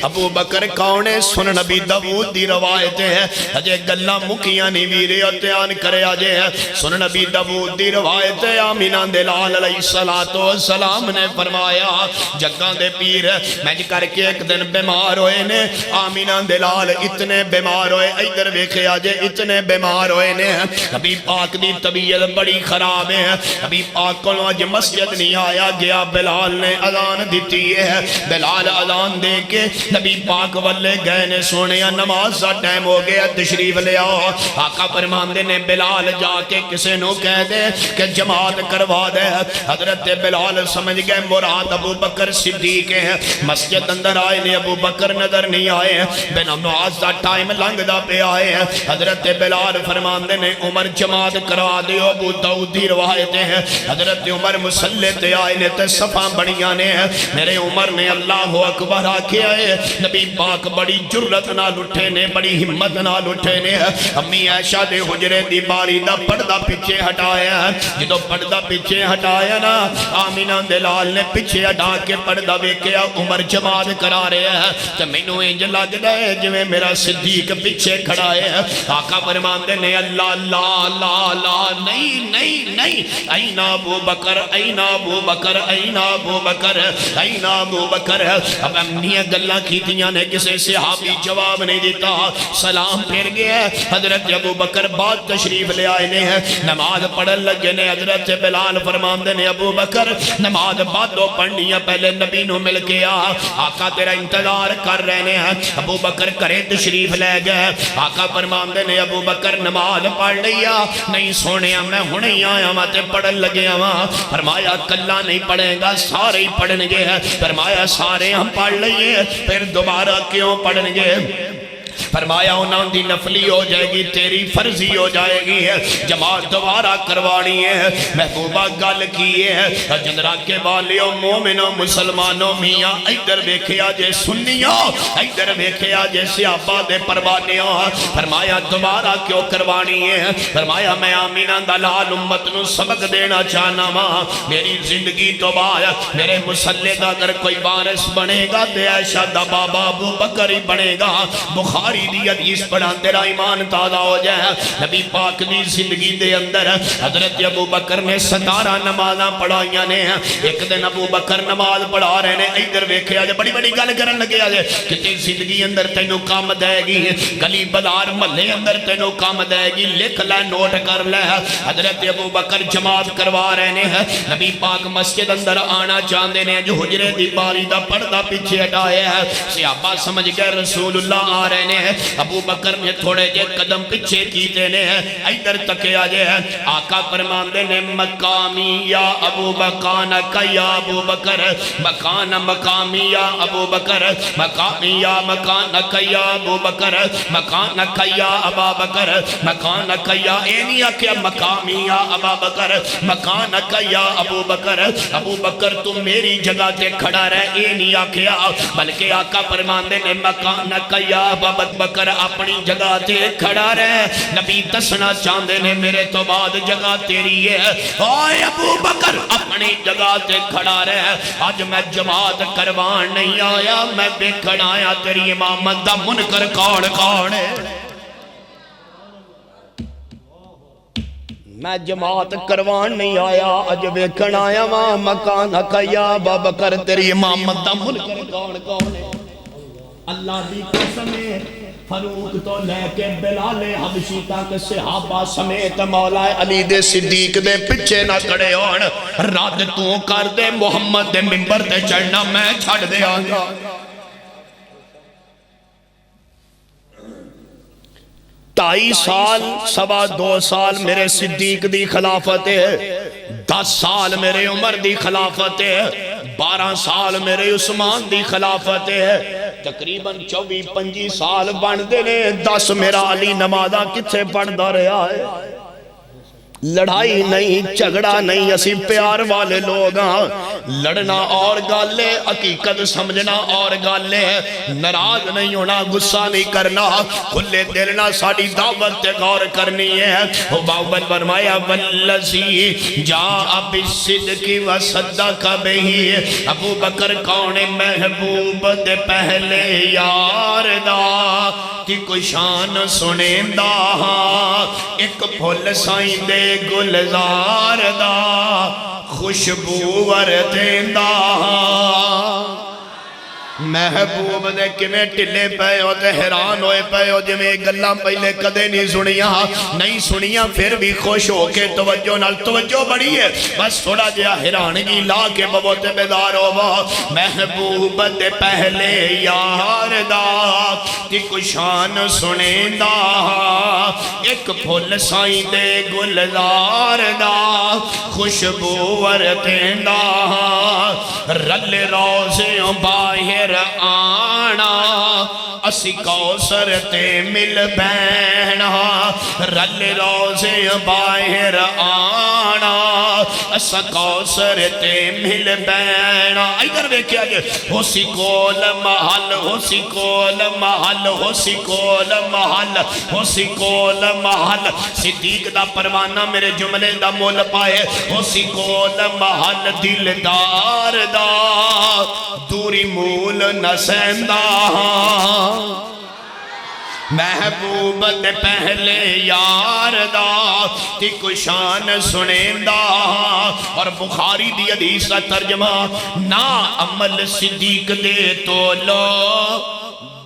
ابو بکر کونے سن نبی داؤد دی روایتیں ہیں اجے گلہ مکیاں نہیں ویرے اتیان کرے آجے ہیں سن نبی داؤد دی روایتیں آمینہ دلال علیہ السلام نے فرمایا جگان دے پیر میں کر کے ایک دن بیمار ہوئے نے آمینہ دلال اتنے بیمار ہوئے ادھر ویکھے آجے اتنے بیمار ہوئے نے نبی پاک دی طبیعت بڑی خراب ہے ابھی پاک کو آج مسجد نہیں آیا گیا بلال نے اذان دیتی ہے بلال اذان دے کے نبی پاک والے گئے نے سونے نماز کا ٹائم ہو گیا تشریف لے آؤ آقا فرماندے نے بلال جا کے کسے نو کہہ دے کہ جماعت کروا دے حضرت بلال سمجھ گئے مراد ابو بکر صدیق ہے مسجد اندر آئے نے ابو بکر نظر نہیں آئے بے نماز کا ٹائم لنگ دا پہ آئے حضرت بلال فرماندے نے عمر جماعت کروا دے ابو داؤد دی روایت ہیں حضرت عمر مسلح تے آئے نے تے صفاں بڑیاں نے میرے عمر نے اللہ اکبر آکے آئے نبی پاک بڑی جرت نہ لٹھے نے بڑی ہمت نہ لٹھے نے امی عائشہ دے حجرے دی باری دا پردہ پیچھے ہٹایا جدو پردہ پیچھے ہٹایا نا آمینہ دلال نے پیچھے ہٹا کے پردہ ویکیا عمر جماعت کرا رہے ہیں تو مینوں انج لگ دے جویں میرا صدیق پیچھے کھڑا ہے آقا فرماندے نے اللہ اللہ اللہ نہیں نہیں نہیں این ابو بکر این ابو بکر این ابو بکر این ابو بکر اب امنیہ گلہ کیتیاں نے کسے صحابی جواب نہیں دیتا سلام پھر گیا حضرت ابو بکر بعد تشریف لے آئے نے نماز پڑھن لگے نے حضرت بلال فرماندے نے ابو بکر نماز بعد دو پڑھنیاں پہلے نبی نو مل گیا آقا تیرا انتظار کر رہے ہیں ابو بکر کرے تشریف لے گئے آقا فرماندے نے ابو بکر نماز پڑھ لیا نہیں سونے میں ہنے آیا ماتے پڑھن لگے ہاں فرمایا کلہ نہیں پڑھیں گا سارے ہی پڑھن گے فرمایا سارے ہم پڑھ لئے پھر دوبارہ کیوں پڑھن گے فرمایا انہوں دی نفلی ہو جائے گی تیری فرضی ہو جائے گی جماعت دوبارہ کروانی ہے محبوبہ گل کی ہے جنرا کے والیوں مومنوں مسلمانوں میاں ادھر بیکھیا جے سنیوں ادھر بیکھیا جے سیابہ دے پروانیوں فرمایا دوبارہ کیوں کروانی ہے فرمایا میں آمینہ دلال امت نو سبق دینا چاہنا ماں میری زندگی تو بعد میرے مسلح دا اگر کوئی بارس بنے گا تے عائشہ دا بابا ابو بکر ہی بنے گا بخاری
بخاری دی حدیث پڑھا تیرا ایمان تازہ ہو جائے نبی پاک دی زندگی دے اندر حضرت ابو بکر نے 17 نمازاں پڑھائیاں نے ایک دن ابو بکر نماز پڑھا رہے نے ادھر ویکھیا جے بڑی بڑی گل کرن لگے جے کتے زندگی اندر تینوں کام دے گی گلی بازار محلے اندر تینوں کام دے گی لکھ لے نوٹ کر لے حضرت ابو بکر جماعت کروا رہے ہیں نبی پاک مسجد اندر آنا چاہتے ہیں جو حجرے دی باری دا پردہ پیچھے ہٹایا ہے صحابہ سمجھ گئے رسول اللہ آ رہے ہیں ابو بکر نے تھوڑے جے قدم پیچھے کیتے نے ادھر تکیا جے آقا فرماندے نے مقامی یا ابو مکانک یا ابو بکر مکان مقامی یا ابو بکر مقامی یا مکانک یا ابو بکر مکانک یا ابا بکر مکانک یا اینی آکیا مقامی یا ابا بکر مکانک یا ابو بکر ابو بکر تم میری جگہ تے کھڑا رہے اینی آکیا بلکہ آقا فرماندے نے مکانک یا ابا بکر اپنی جگہ تے کھڑا رہے نبی دسنا چاہندے نے میرے تو بعد جگہ تیری ہے اوے ابو بکر اپنی جگہ تے کھڑا رہے آج میں جماعت کروان نہیں آیا میں دیکھن آیا تیری امامت دا منکر کون ہے میں جماعت کروان نہیں آیا اج ویکھن آیا وہاں مکانک یا ابا بکر تیری امامت دا منکر کون ہے اللہ دی قسم ہے فاروق تو لے کے بلال حبشی تک صحابہ سمیت مولا علی دے صدیق دے پچھے نہ کھڑے ہون رد تو کر دے محمد دے منبر تے چڑھنا میں چھڑ دے آنگا 2.5 سال 2.25 سال میرے صدیق دی خلافت ہے 10 سال میرے عمر دی خلافت ہے 12 سال میرے عثمان دی خلافت ہے تقریباً 24-25 سال بن دینے 10 میرا علی نمازہ کتھے پڑھدا رہا ہے لڑائی نہیں جھگڑا نہیں اسی پیار والے لوگ لڑنا اور گالے حقیقت سمجھنا اور گالے ناراض نہیں ہونا غصہ نہیں کرنا کھلے دل نہ ساڑی دعوت تے غور کرنی ہے وہ باوبل فرمایا والذی جاء بالصدق وصدق بہ ابو بکر کون محبوب دے پہلے یار دا تی کوئی شان سنیندہ ایک پھول سائیں دے گلزار دا خوشبو وردیندہ محبوب دے کمیں ٹلے پہ ہو تے حیران ہوئے پہ ہو جمیں گلہ پہلے کدے نہیں سنیاں پھر بھی خوش ہو کے توجہ نال توجہ بڑی ہے بس تھوڑا جیا حیرانگی لا کے ببوتے بیدار ہو محبوب دے پہلے یار دا تی کشان سنیں دا ایک پھول سائیں دے گلزار دا خوشبو وردین دا رل روزیں باہر آنا اسی کوثر تے مل بینا رل روزے باہر آنا اسا کوثر تے مل بینا ادھر دیکھیا گئے ہو سی کول محل ہو سی کول محل ہو سی کول محل ہو سی کول محل صدیق دا پروانہ میرے جملے دا مول پائے ہو سی کول محل دلدار دا دوری مول نسیندہ محبوب دے پہلے یار دا تی کشان سنیندہ اور بخاری دی حدیث کا ترجمہ نا عمل صدیق دے تو لو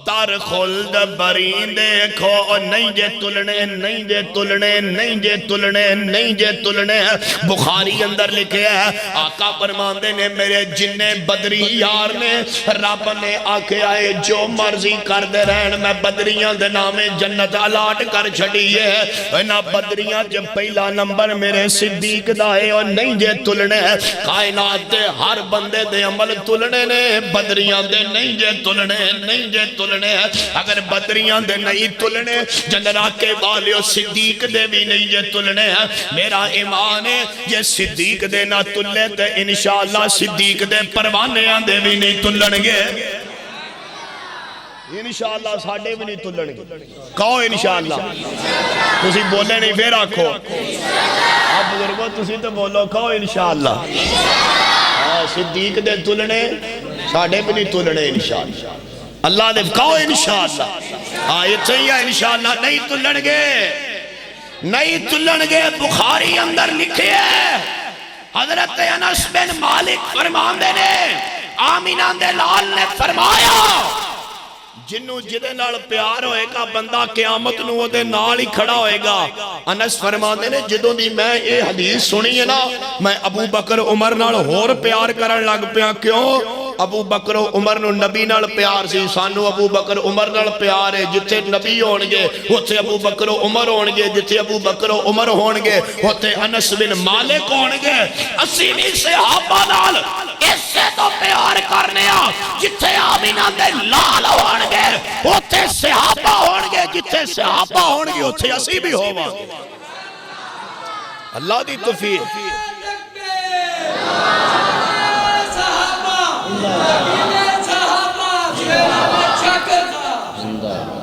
در خلد برین دیکھو نہیں جے تلنے نہیں جے تلنے نہیں جے تلنے نہیں جے تلنے بخاری اندر لکھے ہے آقا فرماندے نے میرے جن بدری یار نے رب نے آکے آئے جو مرضی کر دے رہن میں بدریاں دے نام جنت الاٹ کر چھڑی ہے اینا بدریاں جب پہلا نمبر میرے صدیق دائے اور نہیں جے تلنے کائنات دے ہر بندے دے عمل تلنے نے بدریاں دے نہیں جے تلنے نہیں جے تلنے اگر بدریاں دے نہیں تلنے جنرا کے والیو صدیق دے بھی نہیں جے تلنے میرا ایمان ہے یہ صدیق دے نہ تلنے تے انشاءاللہ صدیق دے پروانیاں دے بھی نہیں تلن گے انشاءاللہ ساڑھے بھی نہیں تلن گے کہو انشاءاللہ تسی بولے نہیں پھر آکھو آپ بزرگو تسی تو بولو کہو انشاءاللہ صدیق دے تلنے ساڑھے بھی نہیں تلنے انشاءاللہ اللہ دے کہو انشاءاللہ
آئے چاہیے انشاءاللہ نہیں تلن گے، نہیں تلن گے۔ بخاری اندر لکھے ہے حضرت انس بن مالک فرماندے نے آمینہ دے لال نے فرمایا جنوں جدے نال پیار ہوئے گا بندہ قیامت نو دے نال ہی کھڑا ہوئے گا۔ انس فرماندے نے جدوں دی میں یہ حدیث سنی ہے نا میں ابو بکر عمر نال ہور پیار کرن لگ پیا۔ کیوں؟ ابو بکر عمر نو نبی نال پیار سی، سانو ابو بکر عمر نال پیار ہے۔ جتھے نبی ہونگے اوتھے ابو بکر عمر ہونگے، جتھے ابو بکر عمر ہونگے اوتھے انس بن مالک ہونگے۔ اسی نہیں صحابہ نال اس سے تو پیار کرنے آ جتھے آمینہ دے لال ہونگے اوتھے صحابہ ہونگے، جتھے صحابہ ہونگے اوتھے اسی بھی ہوا۔ اللہ دی توفیق۔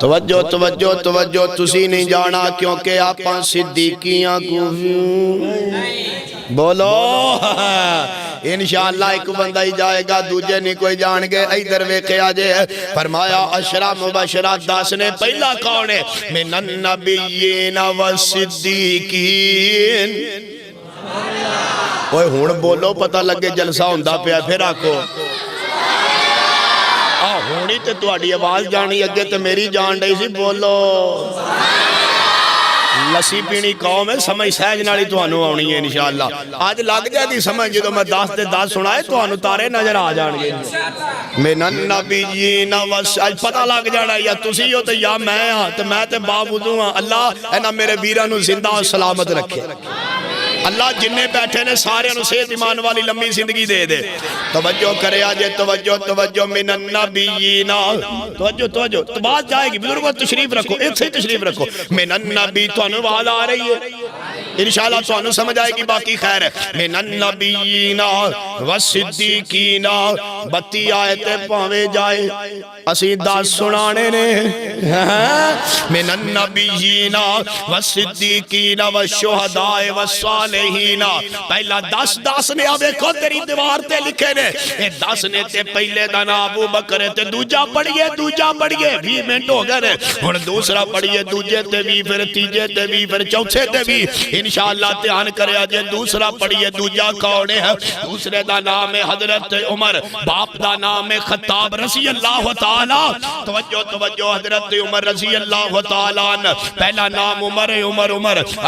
توجہ توجہ توجہ، تسی نہیں جانا کیونکہ آپاں صدیقیاں کو بولو انشاءاللہ ایک بندہ ہی جائے گا، دوجہ نہیں کوئی جان گے۔ ایدر ویکھے آجے فرمایا عشرہ مبشرہ 10 نے پہلا کون ہے؟ من النبیین والصدیقین۔ اوہ ہون بولو پتہ لگے جلسہ ہوندہ پیا، پھر آکو ہونی تے تو آڑی آواز جانی اگے تے میری جان ڈائی سی بولو۔ لسی پینی قوم ہے، سمجھ سہج نالی تو آنو آنی ہے انشاءاللہ۔ آج لگ جائے دی سمجھ جدو میں 10 تے 10 سنائے تو آنو تارے نظر آ جان گے۔ من النبیین آج پتہ لگ جانا یا تسی ہو تے یا میں ہاں تے میں تے باوجود ہاں۔ اللہ اینا میرے ویرانو زندہ و سلامت رکھے۔ اللہ جننے بیٹھے نے سارے انہوں صحت ایمان والی لمبی زندگی دے دے۔ توجہ کرے آجے توجہ توجہ من النبیین، توجہ توجہ تو بات جائے گی بزرگوں تشریف رکھو، ایک سے تشریف رکھو۔ من النبی تو انہوں آواز آ رہی ہے انشاءاللہ تو انہوں سمجھ آئے گی باقی خیر ہے۔ من النبیین والصدیقین، بتی آیتے پاوے جائے اسی 10 سنانے نے۔ من النبیین والصدیقین والشہداء والصالحین، پہلا 10 نے اب ایک تیری دیوار تے لکھے نے، یہ 10 نے تے پہلے دا نام ابو بکر تے دوجہ پڑھئے 20 منٹ ہو گئے ہن دوسرا پڑھئے دوجے تے بھی پھر تیجے تے بھی پھر چوتھے تے بھی انشاءاللہ دھیان کرے آجے دوسرا پڑھئے دوجہ کون ہے؟ دوسرے دا نام ہے حضرت عمر، باپ دا نام ہے خطاب رضی اللہ تعالی۔ توجہ توجہ حضرت عمر رضی اللہ تعالی، پہلا نام عمر ہے عمر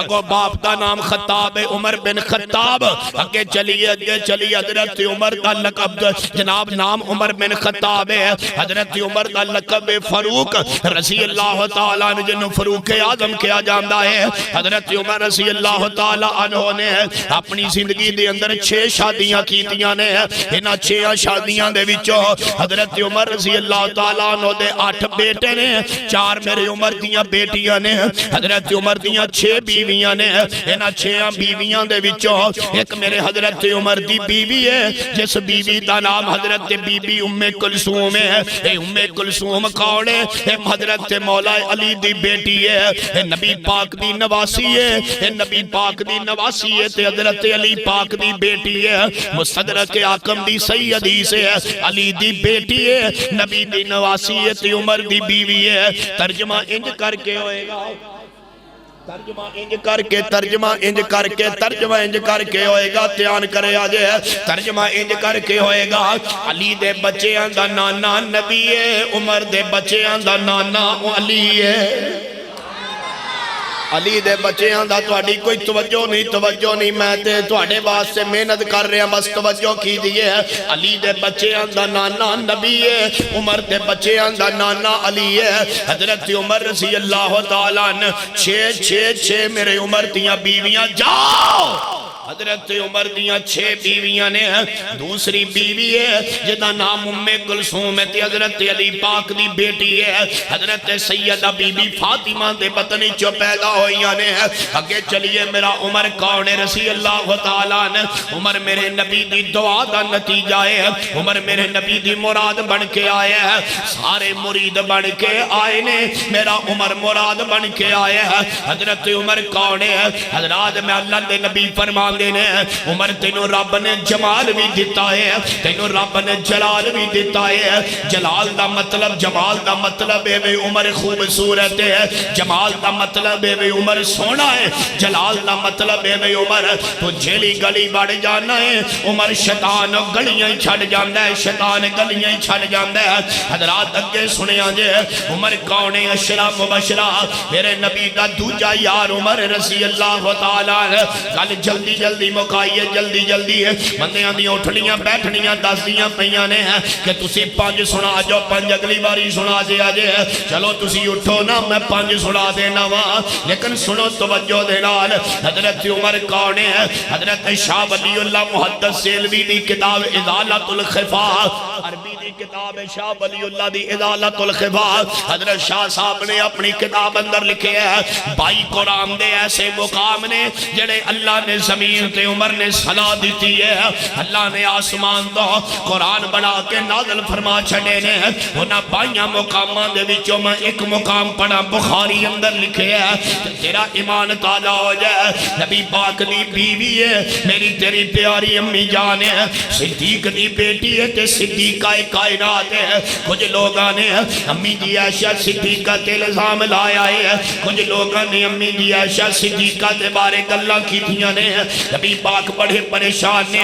اگو باپ دا نام خطاب ہے عمر بن خطاب۔ اگے چلیے حضرت عمر دا لقب جناب نام عمر بن خطاب ہے، حضرت عمر دا لقب فاروق رضی اللہ تعالیٰ عنہ جنہوں فاروق اعظم کیا جاندہ ہے۔ حضرت عمر رضی اللہ تعالیٰ عنہ نے اپنی زندگی دے اندر 6 شادیاں کیتیاں نے، انہاں 6 شادیاں دے وچوں حضرت عمر رضی اللہ تعالیٰ عنہ دے 8 بیٹے نے، 4 میرے عمر دیاں بیٹیاں نے، حضرت عمر دیاں 6 بیویاں نے، انہاں 6 بیویاں دے وچوں ایک میرے حضرت عمر دی بیوی ہے جس بیوی دا نام حضرت بی بی ام کلثوم ہے۔ اے ام کلثوم کون ہے؟ اے حضرت مولا علی دی بیٹی ہے، اے نبی پاک دی نواسی ہے، اے نبی پاک دی نواسی ہے تے حضرت علی پاک دی بیٹی ہے۔ مستدرک حاکم دی صحیح حدیث ہے، علی دی بیٹی ہے، نبی دی نواسی ہے تے عمر دی بیوی ہے۔ ترجمہ انج کر کے ہوئے گا، ترجمہ انج کر کے ہوئے گا، تیان کرے آجے ترجمہ انج کر کے ہوئے گا۔ علی دے بچے آندہ نانا نبی ہے، عمر دے بچے آندہ نانا علی ہے۔ علی دے بچے آندہ توڑی کوئی توجہ نہیں، میں تے توڑے واسطے محنت کر رہے ہیں بس توجہ کی دیئے ہے۔ علی دے بچے آندہ نانا نبی ہے، عمر دے بچے آندہ نانا علی ہے۔ حضرت عمر رضی اللہ تعالیٰ نے 6 میرے عمر دیاں بیویاں جاؤ، حضرت عمر دیاں 6 بیویاں نے، دوسری بیوی ہے جدا نام ام کلثوم ہے تے حضرت علی پاک دی بیٹی ہے، حضرت سیدہ بی بی فاطمہ دے بطنی چو پیدا ہوئیاں نے۔ اگے چلیے میرا عمر کون ہے رضی اللہ تعالیٰ نے؟ عمر میرے نبی دی دعا دا نتیجہ ہے، عمر میرے نبی دی مراد بن کے آئے ہیں، سارے مرید بن کے آئے نے، میرا عمر مراد بن کے آئے ہیں۔ حضرت عمر کون ہے؟ حضرات میں اللہ دے نبی فرمان
فرماندے نے عمر تینوں رب نے جمال بھی دیتا ہے تینوں رب نے جلال بھی دیتا ہے جلال دا مطلب جمال دا مطلب ہے وے عمر خوبصورت ہے جمال دا مطلب ہے وے عمر سونا ہے جلال دا مطلب ہے وے عمر تو جیلی گلی بڑھ جانا ہے عمر شیطان گلیاں چھڑ جاندہ ہے شیطان گلیاں چھڑ جاندہ ہے حضرات اگے سنے آجے عمر کونے اشرا مبشرہ میرے نبی دا دوجہ یار عمر رضی اللہ تعالیٰ گل جلدی جلدی مکائیے جلدی جلدی بندیاں دی اٹھنیاں بیٹھنیاں دسدیاں پیاں نے کہ تسی 5 سنا جو 5 اگلی باری سنا دے آجے چلو تسی اٹھو نا میں 5 سنا دینا وہاں لیکن سنو توجہ دے نال حضرت عمر کونے حضرت شاہ ولی اللہ محدث سیلوی دی کتاب ازالت الخفا عربی دی کتاب شاہ ولی اللہ دی ازالت الخفا حضرت شاہ صاحب نے اپنی کتاب اندر لکھے ہے 22 قرآن دے ایسے مقام نے جڑے اللہ نے زمین تے عمر نے صلاح دیتی ہے اللہ نے آسمان دا قرآن بنا کے نازل فرما چھڑے نے انہاں 22 مقامان دے وچوں میں ایک مقام پڑھا بخاری اندر لکھے ہے تیرا ایمان تازہ ہو جائے نبی پاک دی بیوی ہے میری تیری پیاری امی جان ہے صدیق دی بیٹی ہے تے صدیقہ کائنات ہے کچھ لوگاں نے امی دی عائشہ صدیقہ تے الزام لایا ہے کچھ لوگاں نے امی دی عائشہ صدیقہ تے بارے گلاں کیتیاں نے نبی پاک بڑے پریشان نے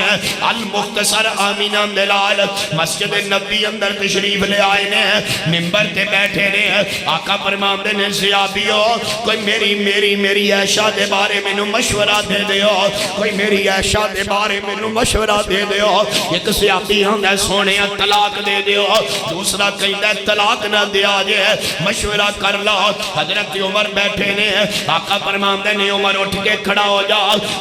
المختصر آمینہ دلال مسجد نبی اندر تشریف لے آئے نے منبر تے بیٹھے نے آقا فرماندے نے صحابیو کوئی میری عائشہ دے بارے میں مشورہ دے دیو کوئی میری عائشہ دے بارے میں مشورہ دے دیو ایک صحابی ہمیں سونے طلاق دے دیو دوسرا کہتا ہے طلاق نہ دیا جائے مشورہ کر لو حضرت عمر بیٹھے نے آقا فرماندے نے عمر اٹھ کے کھڑا ہو جا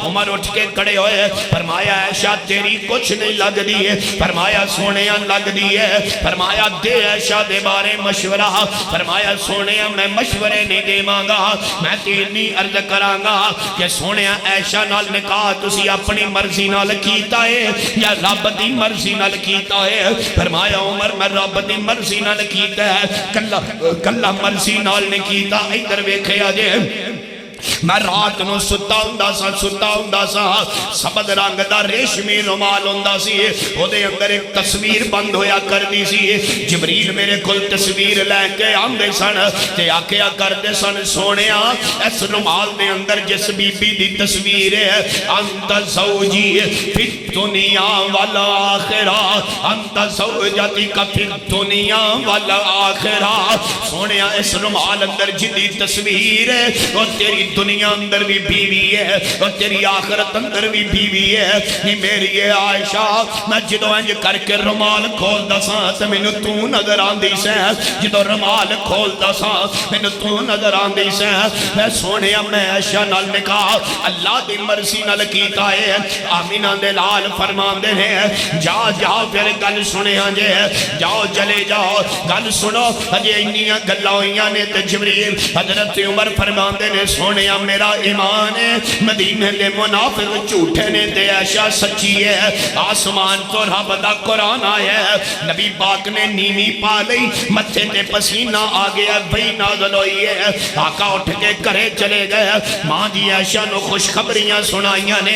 عمر اٹھ کے کھڑے ہوئے فرمایا عائشہ تیری کچھ نہیں لگ دی ہے فرمایا سونے لگ دی ہے فرمایا دے عائشہ دے بارے مشورہ فرمایا سونے میں مشورے نہیں دے مانگا میں تینی عرض کرانگا کہ سونے عائشہ نال نکاح تسی اپنی مرضی نال کیتا ہے یا رب دی مرضی نال کیتا ہے فرمایا عمر میں رب دی مرضی نال کیتا ہے کلا مرضی نال نے کیتا ادھر ویکھے آجے میں رات نو ستا ہوندا سا سبز رنگ دا ریشمی رومال ہوندا سی او دے اندر ایک تصویر بند ہویا کر دی سی جبریل میرے کول تصویر لے کے آندے سن تے آکھیا کردے سن سونیا اس رومال دے اندر جس بی بی دی تصویر ہے انت زوجی فی دنیا والآخرہ انت زوجتی کا فی دنیا والآخرہ سونیا اس رومال اندر جدی تصویر ہے اور تیری دنیا اندر بھی بیوی ہے اور تیری آخرت اندر بھی بیوی ہے نہیں میری عائشہ میں جدو انج کر کے رومال کھول دساں تو میں تو نظر آندی سے جدو رومال کھول دساں میں تو نظر آندی سے میں سونے میں عائشہ نال نکاح اللہ دی مرضی نال کیتا ہے آمینہ دے لال فرمان دے ہیں جاؤ پھر گل سنے آنجے جاؤ چلے جاؤ گل سنو ہجے انیاں گلاویاں نے تے جبریل حضرت عمر فرمان دے نے سونے میرا ایمان ہے مدینے دے منافق جھوٹے نے تے عائشہ سچی ہے آسمان تو رب دا قرآن آیا ہے نبی پاک نے نیمی پا لئی متھے تے پسینہ آ گیا بھئی نازل ہوئی ہے آقا اٹھ کے کرے چلے گئے ماں جی عائشہ نو خوشخبریاں سنائیاں نے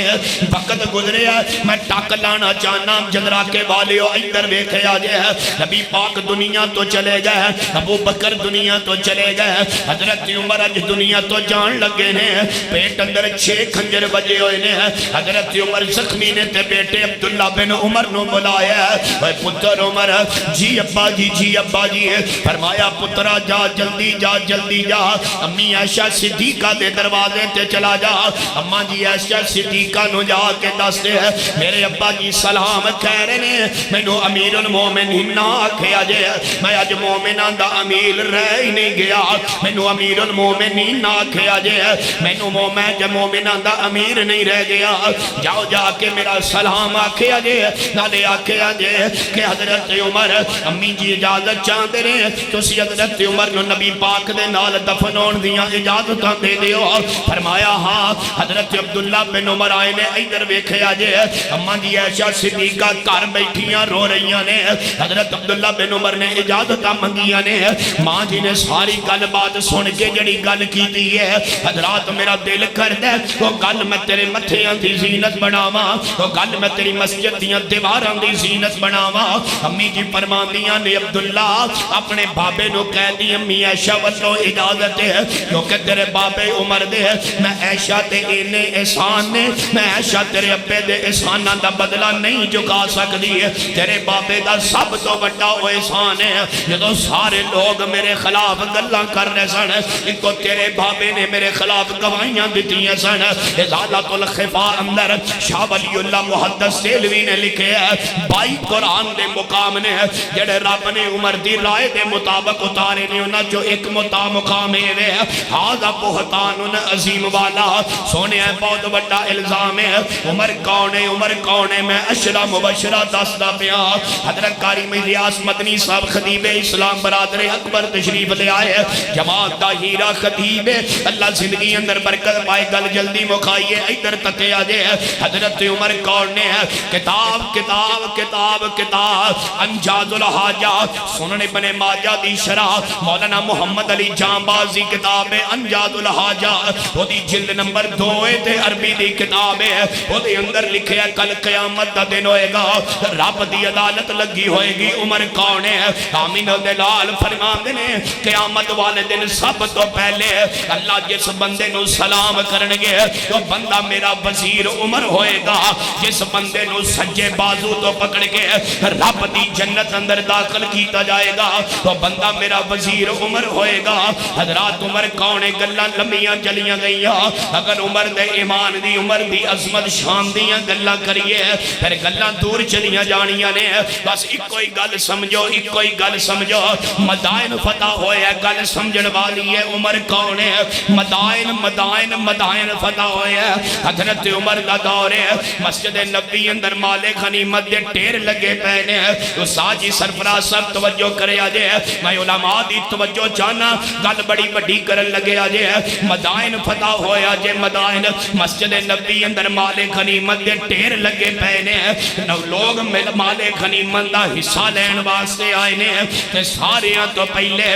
وقت گزرے میں ٹاک لانا چاہنا جدرا کے والیو ادھر ویکھے آجے نبی پاک دنیا تو چلے گئے ابو بکر دنیا تو چلے گئے حضرت عمر اج دنیا تو جان لگے نے پیٹ اندر 6 کھنجر بجے ہوئے نے حضرت عمر زخمی نے تے بیٹے عبداللہ بن عمر نو بلایا اے پتر عمر جی ابا جی فرمایا پترا جا جلدی جا امی عائشہ صدیقہ دے دروازے تے چلا جا اما جی عائشہ صدیقہ نو جا کے دستے میرے ابا جی سلام کہہ رہے نے مینو امیر المومنین نہ آکھیا جے میں اج مومناں دا امیر رہ ہی نہیں گیا مینو امیر المومنین نہ آکھیا جے مینو مومناں دا امیر نہیں رہ گیا جاؤ جا کے میرا سلام آکھیا جے نالے آکھیا جے کہ حضرت عمر امی جی اجازت چاہتے رہے تسی حضرت عمر نو نبی پاک دے نال دفن ہون دیاں اجازتاں دے دیو فرمایا ہاں حضرت عبداللہ بن عمر آئے نے ادھر ویکھیا جے اما جی عائشہ صدیقہ گھر بیٹھیاں رو رہیاں نے حضرت عبداللہ بن عمر نے اجازتاں منگیاں نے ماں جی نے ساری گل بات سن کے جڑی گل کیتی ہے حضرات میرا دل کردا وہ گل میں تیرے متھیاں دی زینت بناواں وہ گل میں تیری مسجد دیاں دیواراں دی زینت بناواں امی جی فرماندیاں نے عبداللہ اپنے بابے نو کہہ دی امی عائشہ والوں اجازت ہے کیونکہ تیرے بابے عمر دے میں عائشہ تے اینے احسان نے میں عائشہ تیرے ابے دے احساناں دا بدلہ نہیں چکا سکدی ہے تیرے بابے دا سب تو بڑا وہ احسان ہے جدوں سارے لوگ میرے خلاف گلاں کر رہے سن ایک تو تیرے بابے نے میرے خلاف گواہیاں دیتی ہیں سن ازالت الخفاء اندر شاہ ولی اللہ محدث دہلوی نے لکھے ہے 22 قرآن دے مقام نے جڑے رب نے عمر دی رائے دے مطابق اتارے نے انہاں جو ایک مقام ہے ہاذا بہتان عظیم والا سونے ہے بہت بڑا الزام ہے عمر کون ہے میں اشرا مبشرہ دستا پیا حضرت قاری الیاس مدنی صاحب خطیب اسلام برادر اکبر تشریف لے آئے جماعت دا ہیرا خطیب اللہ زندگی اندر برکت پائے گل جلدی مکھائیے ادھر تکے آجے حضرت عمر کون نے کتاب انجاز الحاجہ سنن ابن ماجہ دی شرح مولانا محمد علی جانبازی کتاب انجاز الحاجہ وہ دی جلد نمبر 2 تے عربی دی کتاب ہے وہ دی اندر لکھے ہے کل قیامت دا دن ہوئے گا رب دی عدالت لگی ہوئے گی عمر کون ہے آمین دلال فرمان دینے قیامت والے دن سب تو پہلے اللہ جس بندے نو سلام کرنگے تو بندہ میرا وزیر عمر ہوئے گا جس بندے نو سجے بازو تو پکڑ کے رب دی جنت اندر داخل کیتا جائے گا تو بندہ میرا وزیر عمر ہوئے گا حضرات عمر کون ہے گلہ لمبیاں چلیاں گئیاں اگر عمر دے ایمان دی عمر دی عظمت شان دیاں گلہ کریے پھر گلہ دور چلیاں جانیاں نے بس ایک کوئی گل سمجھو مدائن فتح ہوئے ہے گل سمجھن والی ہے عمر کون ہے مدائن فتح ہوئے ہے حضرت عمر کا دور ہے مسجد نبی اندر مال غنیمت دے ٹیر لگے پہنے تو ساجی سرفراز سب توجہ کرے آجے میں علماء دی توجہ چاہنا گل بڑی بڑی کرن لگے آجے مدائن فتح ہوئے آجے مدائن مسجد نبی اندر مال غنیمت دے ٹیر لگے پہنے لوگ مال غنیمت دا حصہ لین واسطے آئے نے تے ساریاں تو پہلے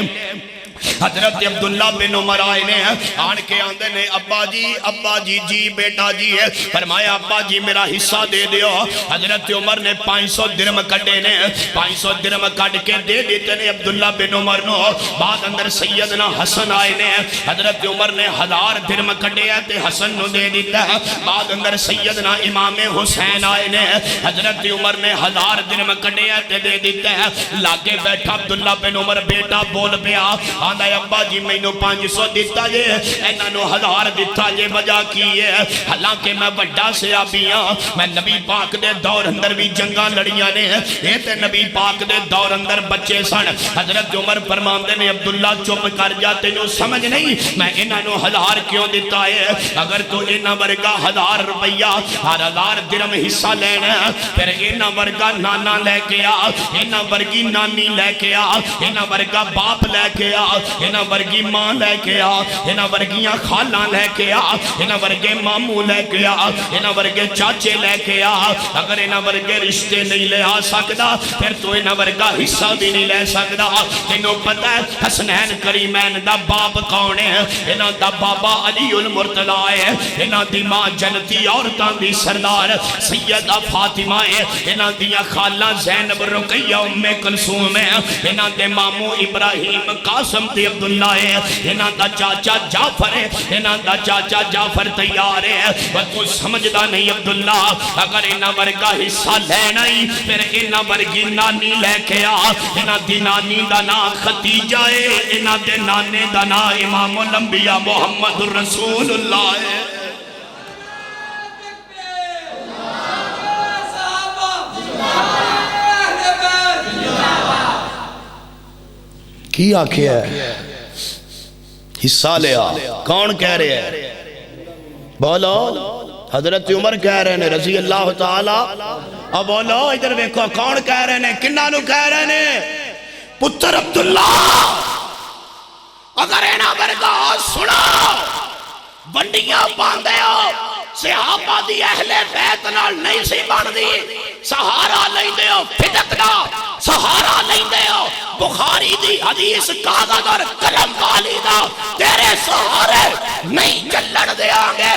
حضرت عبداللہ بن عمر آئے نے آن کے آندے نے ابا جی بیٹا جی ہے فرمایا ابا جی میرا حصہ دے دیو حضرت عمر نے 500 درم کٹے نے 500 درم کٹ کے دے دیتے نے عبداللہ بن عمر نو بعد اندر سیدنا حسن آئے نے حضرت عمر نے 1000 درم کٹے تے حسن نو دے دیتا ہے بعد اندر سیدنا امام حسین آئے نے حضرت عمر نے 1000 درم کٹے تے دے دیتا ہے لاگے بیٹھا عبداللہ بن عمر بیٹا بول پیا آندہ ابا جی میں نو 500 دیتا جے اینا نو 1000 دیتا جے وجہ کی ہے حالانکہ میں بڑا سے آبیاں میں نبی پاک دے دور اندر بھی جنگاں لڑیاں نے یہ تے نبی پاک دے دور اندر بچے سن حضرت عمر فرماندے نے عبداللہ چپ کر جاتے نو سمجھ نہیں میں اینا نو 1000 کیوں دیتا ہے اگر تو اینا ورگا 1000 روپیہ 1000 درم حصہ لینا پھر اینا ورگا نانا لے کے آ اینا ورگی نانی لے کے آ اینا ورگا باپ لے کے آ اینا ورگی ماں لے کے آ اینا ورگیاں خالاں لے کے آ اینا ورگے ماموں لے کے آ اینا ورگے چاچے لے کے آ اگر اینا ورگے رشتے نہیں لے آ سکدا پھر تو اینا ورگا حصہ بھی نہیں لے سکدا تینوں پتہ ہے حسنین کریمین دا باپ کون ہے اینا دا بابا علی المرتضیٰ ہے اینا دی ماں جنتی عورتاں دی سردار سیدہ فاطمہ ہے اینا دیاں خالاں زینب رقیہ ام کلثوم ہے اینا دے ماموں ابراہیم قاسم تے عبداللہ ہے اینا دا چاچا جعفر ہے اینا دا چاچا جعفر تیار ہے وہ تو سمجھدا نہیں عبداللہ اگر اینا ورگا حصہ لینا ہی پھر اینا ورگی نانی لے کے آ اینا دی نانی دا نا خدیجہ ہے اینا دے نانے دا نا امام الانبیاء محمد رسول اللہ ہے
کی آکھے ہے حصہ لیا کون کہہ رہے ہیں بولو حضرت عمر کہہ رہے ہیں رضی اللہ تعالی اب بولو ادھر ویکھو کون کہہ رہے ہیں کنہ نو کہہ رہے ہیں پتر عبداللہ اگر اینا برگا سنا بنڈیاں باندھے ہو صحابہ دی اہل بیت نال نہیں سی بان دی سہارا لیں دے ہو فدق دا سہارا لیں دے ہو
بخاری دی حدیث کاغذ اور قلم والی دا تیرے سہارے نہیں چلن دیا گے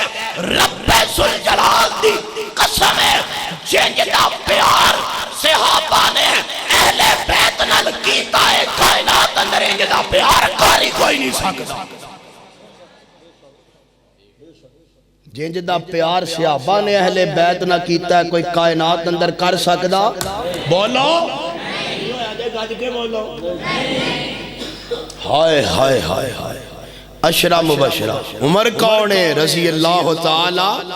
رب ذوالجلال دی قسم ہے جنج دا پیار صحابہ نے اہل بیت نال کیتا ہے کائنات اندر انج دا پیار کاری کوئی نہیں سکتا
جنج دا پیار صحابہ نے اہل بیت نہ کیتا ہے کوئی کائنات اندر کر سکدا
بولو
ہائے ہائے ہائے ہائے اشرا مبشرہ عمر کون ہے رضی اللہ تعالی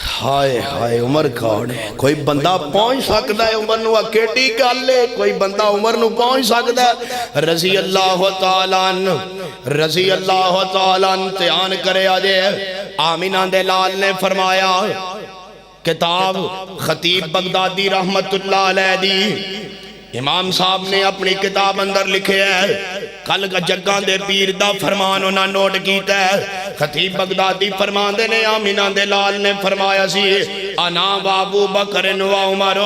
ہائے ہائے عمر کون ہے کوئی بندہ پہنچ سکتا ہے عمر نو اکیٹی گل ہے کوئی بندہ عمر نو پہنچ سکتا ہے رضی اللہ تعالیٰ رضی اللہ تعالیٰ امتحان کرے آجے آمینہ دے لال نے فرمایا کتاب خطیب بغدادی رحمت اللہ علیہ دی امام صاحب نے اپنی کتاب اندر لکھے ہے کل کا جگان دے پیر دا فرمان انہاں نوٹ کیتا ہے خطیب بغدادی فرمان دے نے آمینہ دے لال نے فرمایا سی انا و ابو بکر و عمر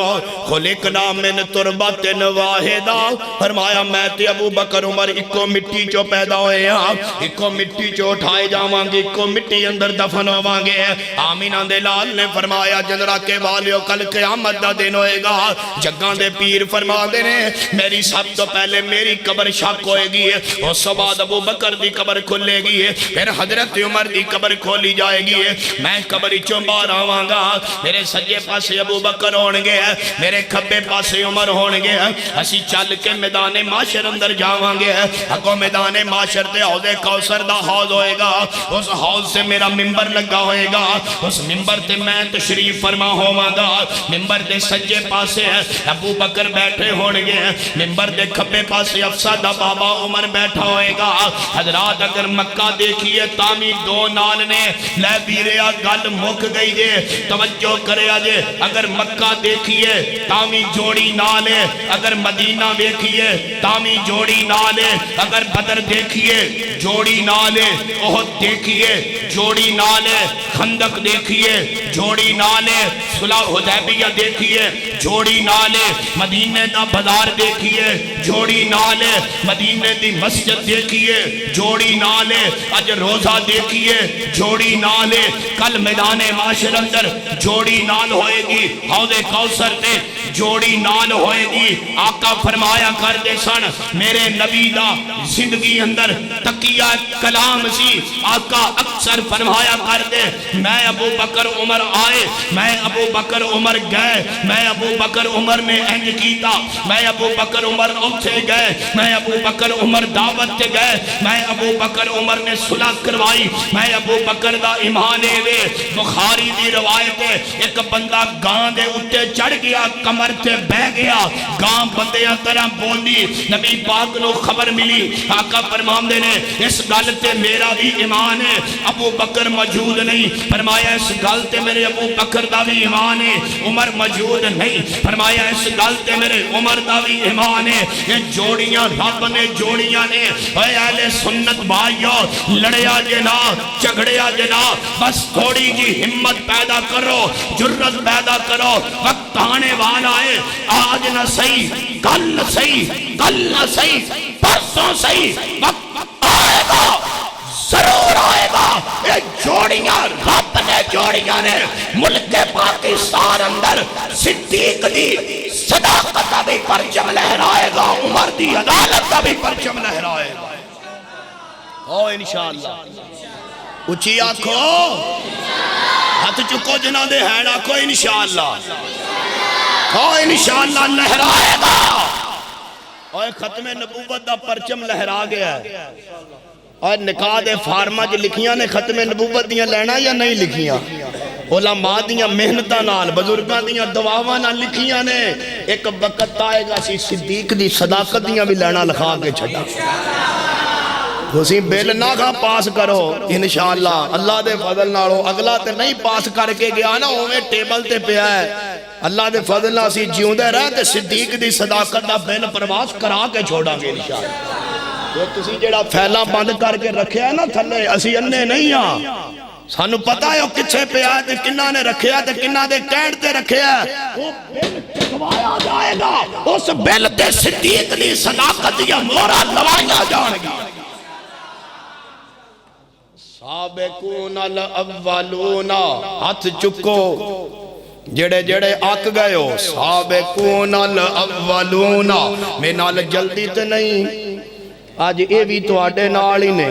خلقنا من تربت واحدہ فرمایا میں تے ابو بکر عمر اکو مٹی چو پیدا ہوئے ہیں اکو مٹی چو اٹھائے جاوان گے اکو مٹی اندر دفن ہوان گے آمینہ دے لال نے فرمایا جنرا کے والیو کل قیامت دا دن ہوئے گا جگان دے پیر فرمان دے نے میری سب تو پہلے میری قبر شک ہوئے گی اس سے بعد ابو بکر دی قبر کھلے گی پھر حضرت عمر دی قبر کھولی جائے گی میں قبر چوں باہر آواں گا میرے سجے پاسے ابو بکر ہونگے میرے کھبے پاسے عمر ہونگے اسی چل کے میدان معاشر اندر جاواں گے اگو میدان معاشر تے حوض کوثر دا حوض ہوئے گا اس حوض سے میرا ممبر لگا ہوئے گا اس ممبر تے میں تشریف فرما ہوواں گا ممبر دے سجے پاسے ابو بکر بیٹھے ہونگے ممبر دے کھبے پاسے افسہ دا بابا عمر بیٹھا ہوئے گا حضرات اگر مکہ دیکھئے تامی دو نال نے لے بیریا گل مک گئی دے توجہ کرے آجے اگر مکہ دیکھئے تامی جوڑی نالے اگر مدینہ دیکھئے تامی جوڑی نالے اگر بدر دیکھئے جوڑی نالے احد دیکھئے جوڑی نالے خندق دیکھئے جوڑی نالے صلح حدیبیہ دیکھئے جوڑی نالے مدینہ دا بازار دیکھئے جوڑی نالے مدینہ دی مسجد دیکھئے جوڑی نالے اج روزہ دیکھئے جوڑی نالے کل میدان معاشر اندر جوڑی نال ہوئے گی حوض کوثر تے جوڑی نال ہوئے گی آقا فرمایا کر دے سن میرے نبی دا زندگی اندر تقیہ کلام سی آقا اکثر فرمایا کر دے میں ابو بکر عمر آئے میں ابو بکر عمر گئے میں ابو بکر عمر نے انج کیتا میں ابو بکر عمر اٹھے گئے میں ابو بکر عمر دعوت تے گئے میں ابو بکر عمر نے صلح کروائی میں ابو بکر دا ایمانے وے بخاری دی روایت ہے ایک بندہ گاں دے اٹھے چڑھ گیا کمر تے بہ گیا گاں بندیاں طرح بولی نبی پاک نو خبر ملی آقا فرمان دے نے اس گل تے میرا بھی ایمان ہے ابو بکر موجود نہیں فرمایا اس گل تے میرے ابو بکر دا بھی ایمان ہے عمر موجود نہیں فرمایا اس گل تے میرے عمر دا بھی ایمان ہے یہ جوڑیاں رب نے جوڑیاں نے اے اہل سنت بھائیو لڑیا جنا جھگڑیا جنا بس تھوڑی جی ہمت پیدا کرو جرت پیدا کرو وقت آنے والا ہے آج نہ صحیح کل نہ صحیح کل نہ صحیح پرسوں صحیح وقت آئے گا ضرور آئے گا یہ جوڑیاں رب نے جوڑیاں نے ملک پاکستان اندر صدیق دی صداقت کا بھی پرچم لہرائے گا عمر دی عدالت کا بھی پرچم لہرائے گا او انشاءاللہ اچھی آنکھو ہاتھ چکو جنہ دے ہین آنکھو انشاءاللہ او انشاءاللہ لہرائے گا اور ختم نبوت دا پرچم لہرا گیا ہے اور نکاح دے فارمہ جو لکھیاں نے ختم نبوت دیاں لینا یا نہیں لکھیاں علماء دیاں محنتاں نال بزرگاں دیاں دعاواں نال لکھیاں نے ایک وقت آئے گا سی صدیق دی صداقت دیاں بھی لینا لکھا کے چھڑا اسی بیل نہ کھا پاس کرو انشاءاللہ اللہ دے فضل نالو اگلا تے نہیں پاس کر کے گیا نا ہوئے ٹیبل تے پیا ہے اللہ دے فضل نہ سی جیوں دے رہے تے صدیق دی صداقت دا بیل پرواز کرا کے چھوڑا گے انشاءاللہ یہ تسی جڑا پھیلا بند کر کے رکھے ہے نا تھلے اسی اننے نہیں ہاں سانو پتا ہے وہ کچھے پہ آئے تھے کنہ نے رکھیا تھے کنہ دے کینٹ تے رکھیا وہ بل چکوایا جائے گا اس بل تے صدیق لی صداقت یا مورا لوایا جان گی سابقون الاولون ہاتھ چکو جڑے جڑے آک گئے ہو سابقون الاولون میں نال جلدی تے نہیں آج اے بھی تو آڈے نالی نے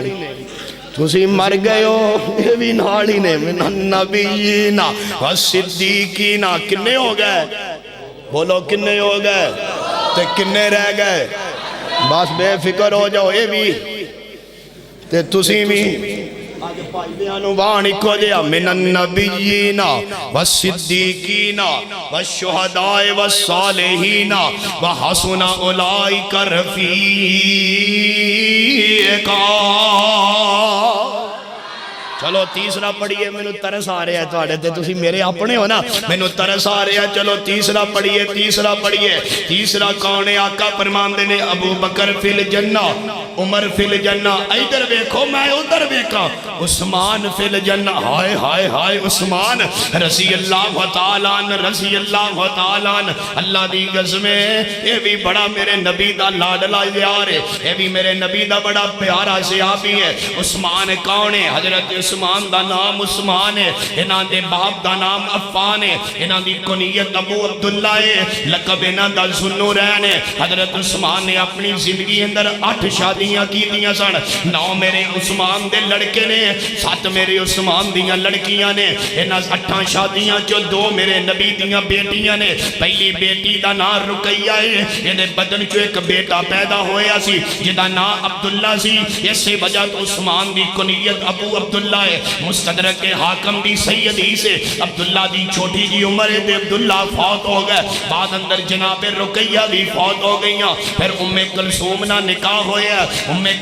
تسی مر گئے ہو اے بھی نالی نے من النبیین والصدیقین کنے ہو گئے بولو کنے ہو گئے تے کنے رہ گئے بس بے فکر ہو جاؤ اے بھی تے تسی بھی آج پائی دیانو بانی کو دیا من النبیین والصدیقین والشہداء والصالحین وحسن اولئک رفیقا چلو تیسرا پڑھئے میں نو ترس آ رہے ہیں تو آڑے تھے تسی میرے اپنے ہو نا میں نو ترس آ رہے ہیں چلو تیسرا پڑھئے تیسرا کون ہے آقا فرمان دینے ابو بکر فی الجنہ عمر فی الجنہ ایدر بیکھو میں ادھر بیکھا عثمان فی الجنہ ہائے ہائے ہائے عثمان رضی اللہ تعالیٰ رضی اللہ تعالیٰ اللہ دی قسمیں اے بھی بڑا میرے نبی دا لاڈلا یار ہے اے بھی میرے نبی دا بڑا پیارا صحابی ہے عثمان کون ہے حضرت عثمان دا نام عثمان ہے انہاں دے باپ دا نام عفان ہے انہاں دی کنیت ابو عبداللہ ہے لقب انہاں دا ذوالنورین ہے حضرت عثمان نے اپنی زندگی اندر 8 شادیاں کی دیاں سن 9 میرے عثمان دے لڑکے نے 7 میرے عثمان دیاں لڑکیاں نے انہاں 8 شادیاں جو 2 میرے نبی دیاں بیٹیاں نے پہلی بیٹی دا نام رقیہ ہے انہیں بدن جو ایک بیٹا پیدا ہویا سی جدا نام عبداللہ سی اس سے وجہ تو عثمان دی کنیت ابو عبداللہ ہے مستدرک حاکم دی سیدی سے عبداللہ دی چھوٹی جی عمر ہے عبداللہ فوت ہو گئے بعد اندر جناب رقیہ بھی فوت ہو گئیاں پھر کلثوم نہ نکاح ہویا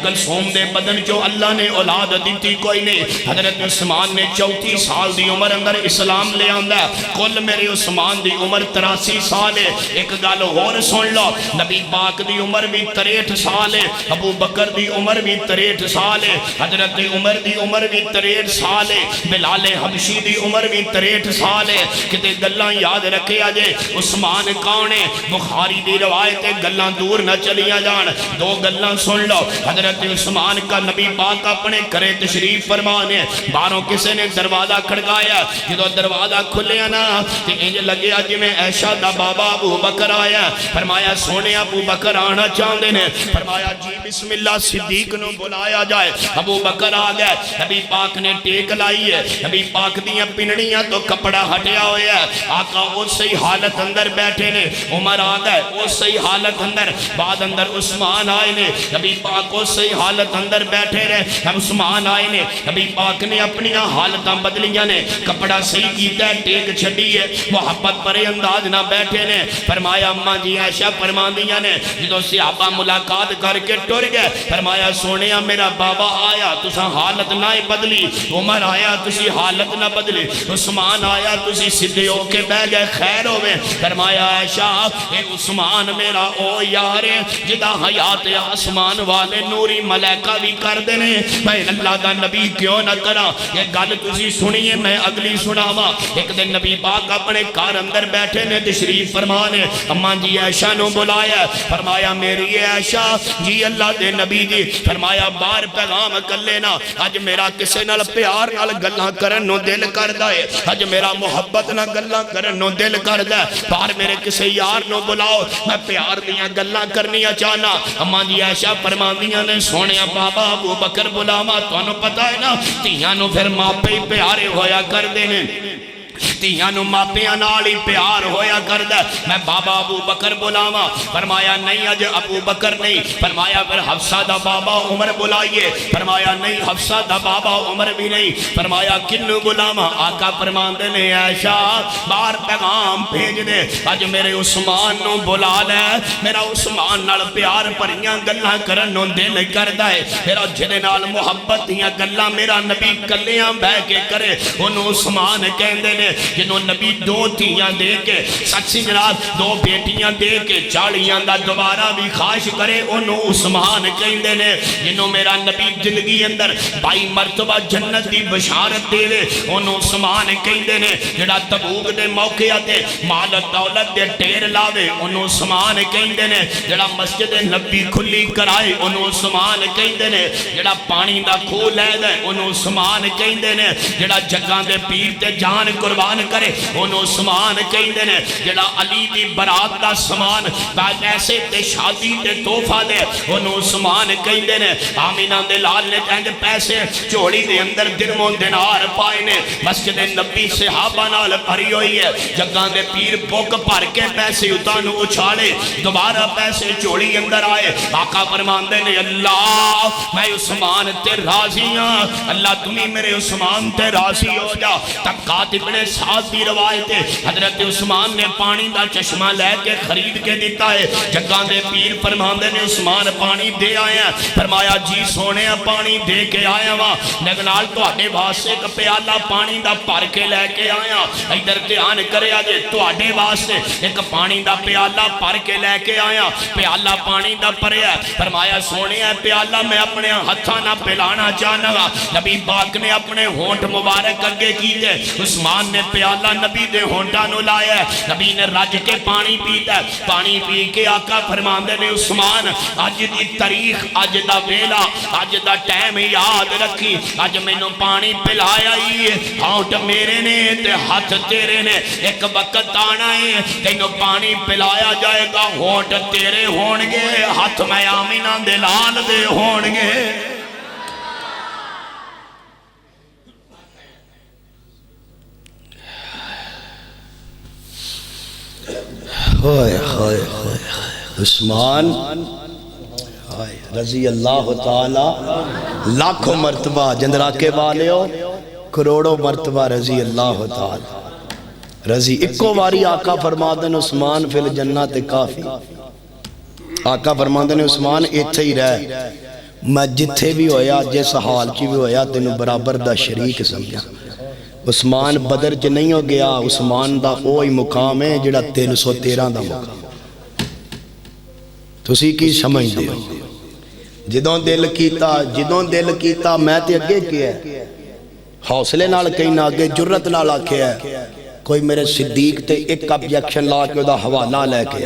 کلثوم دے بدن جو اللہ نے اولاد دیتی کوئی نہیں حضرت عثمان نے 34 سال دی عمر اندر اسلام لے آندہ ہے کل میرے عثمان دی عمر 83 سال ہے ایک گال اور سن لو نبی پاک دی عمر بھی 63 سال ہے ابو بکر دی عمر بھی 63 سال ہے حضرت عمر دی عمر بھی 63 سال ہے بلال حبشی دی عمر بھی 63 سال ہے کتے گلاں یاد رکھے آجے عثمان کون ہے بخاری دی روایت گلاں دور نہ چلیا جان 2 گلاں سن لو حضرت عثمان کا نبی پاک اپنے کرے تشریف فرمانے باروں کسے نے دروازہ کھڑکایا جدو دروازہ کھلیا نا تے انج لگے آجے میں عائشہ دا بابا ابو بکر آیا فرمایا سونے ابو بکر آنا چاہندے نے فرمایا جی بسم اللہ صدیق نو بلایا جائے ابو بکر آ گئے نبی پاک نے ٹیک لائی ہے نبی پاک دیاں پنڑیاں تو کپڑا ہٹیا ہویا ہے آقا اس صحیح حالت اندر بیٹھے نے عمر آ گئے اس صحیح حالت اندر بعد اندر عثمان آئے نے نبی پاک اس صحیح حالت اندر بیٹھے رہے عثمان آئے نے نبی پاک نے اپنی حالتاں بدلیاں نے کپڑا صحیح کیتا ہے ٹیک چھڑی ہے محبت پر انداز نہ بیٹھے نے فرمایا اماں جی عائشہ فرمان دیاں نے جدو صحابہ ملاقات کر کے ٹر گئے فرمایا سونیا میرا بابا آیا تساں حالت نہ بدلی عمر آیا تسی حالت نہ بدلی عثمان آیا تسی صدے ہو کے بہ گئے خیر ہوئے فرمایا عائشہ اے عثمان میرا او یار جدا حیات آسمان والے نوری ملائکہ بھی کر دینے میں اللہ دا نبی کیوں نہ کرا یہ گل تسی سنیے میں اگلی سناوا ایک دن نبی پاک اپنے کار اندر بیٹھے نے تشریف فرمانے اماں جی عائشہ نو بلایا فرمایا میری عائشہ جی اللہ دے نبی جی فرمایا بار پیغام کر لینا آج میرا کسے نال پیار نال گلاں کرن نو دل کردا ہے اج میرا محبت نہ گلاں کرن نو دل کردا ہے بار میرے کسے یار نو بلاؤ میں پیار دیاں گلاں کرنیاں چاہنا اماں جی عائشہ فرماندیاں نے سونیا بابا ابو بکر بلاوا تانوں پتہ ہے نا تیاں نو پھر ماپے پیارے ہویا کردے نے تیاں نو ماپیاں نال ہی پیار ہویا کردا میں بابا ابو بکر بلاوا فرمایا نہیں اج ابو بکر نہیں فرمایا پھر حفصہ دا بابا عمر بلائیے فرمایا نہیں حفصہ دا بابا عمر بھی نہیں فرمایا کنو بلاوا آقا فرماندے نے عائشہ بار پیغام بھیج دے اج میرے عثمان نو بلا لے میرا عثمان نال پیار بھریاں گلاں کرن نو دل کردا ہے میرا جدے نال محبت دیاں گلاں میرا نبی کلیاں بہ کے کرے اونوں عثمان کہندے نے
جنہوں نبی دو تھیاں دے کے سچی جناب دو بیٹیاں دے کے 40 دا دوبارہ بھی خواہش کرے انہوں عثمان کہندے نے جنہوں میرا نبی زندگی اندر 22 مرتبہ جنت دی بشارت دے وے انہوں عثمان کہندے نے جڑا تبوک دے موقع تے مال دولت دے ٹیر لاوے انہوں عثمان کہندے نے جڑا مسجد نبی کھلی کرائے انہوں عثمان کہندے نے جڑا پانی دا کھو لے دے انہوں عثمان کہندے نے جڑا جگاں دے پیر تے جان قربان کرے انہوں عثمان کہندے نے جڑا علی دی برات دا سامان بعد ایسے تے شادی تے تحفہ دے انہوں عثمان کہندے نے آمینہ دے لال نے کہندے پیسے چوڑی دے اندر درم و دینار پائے نے مسجد نبی صحابہ نال بھری ہوئی ہے جگاں دے پیر بک بھر کے پیسے اتانو اچھالے دوبارہ پیسے چوڑی اندر آئے آقا فرماندے نے اللہ میں عثمان تے راضی ہاں اللہ تمہیں میرے عثمان تے راضی ہو جا تب کاتب نے ساتھ دی روایت ہے حضرت عثمان نے پانی دا چشمہ لے کے خرید کے دیتا ہے جگاں دے پیر فرماندے نے عثمان پانی دے آیا فرمایا جی سونے پانی دے کے آیا وہاں نگنال تو آٹے واسے ایک پیالہ پانی دا پار کے لے کے آیا ادھر دھیان کرے آجے تو آٹے واسے ایک پانی دا پیالہ پار کے لے کے آیا پیالہ پانی دا پرے ہے فرمایا سونے پیالہ میں اپنے ہتھا نہ پلانا چاہنا گا نبی پاک نے اپنے ہونٹ مبارک اگے کی دے عثمان نے پیالہ نبی دے ہونٹا نو لایا ہے نبی نے رج کے پانی پیتا ہے پانی پی کے آقا فرماندے نے عثمان آج دی تاریخ آج دا ویلا آج دا ٹائم یاد رکھی آج میں نو پانی پلایا ہی ہونٹ میرے نے تے ہاتھ تیرے نے ایک وقت آنا ہے تینو پانی پلایا جائے گا ہونٹ تیرے ہونگے ہاتھ میں آمینہ دے لال دے ہونگے
ہوئے ہوئے ہوئے عثمان رضی اللہ تعالی لاکھوں مرتبہ جندرہ کے والے ہو کروڑوں مرتبہ رضی اللہ تعالی رضی اکو واری آقا فرمادن عثمان فی الجنت کافی آقا فرمادن عثمان ایتھے ہی رہ میں جتھے بھی ہویا جس حال چی بھی ہویا تینو برابر دا شریک سمجھا عثمان بدر چ نہیں ہو گیا عثمان دا اوہی مقام ہے جڑا 313 دا مقام تسی کی سمجھ دے جدوں دل کیتا میں تے اگے کیا ہے حوصلے نال کہیں نہ آگے جرت نال آکھیا ہے کوئی میرے صدیق تے ایک ابجیکشن لا کے دا حوالہ لے کے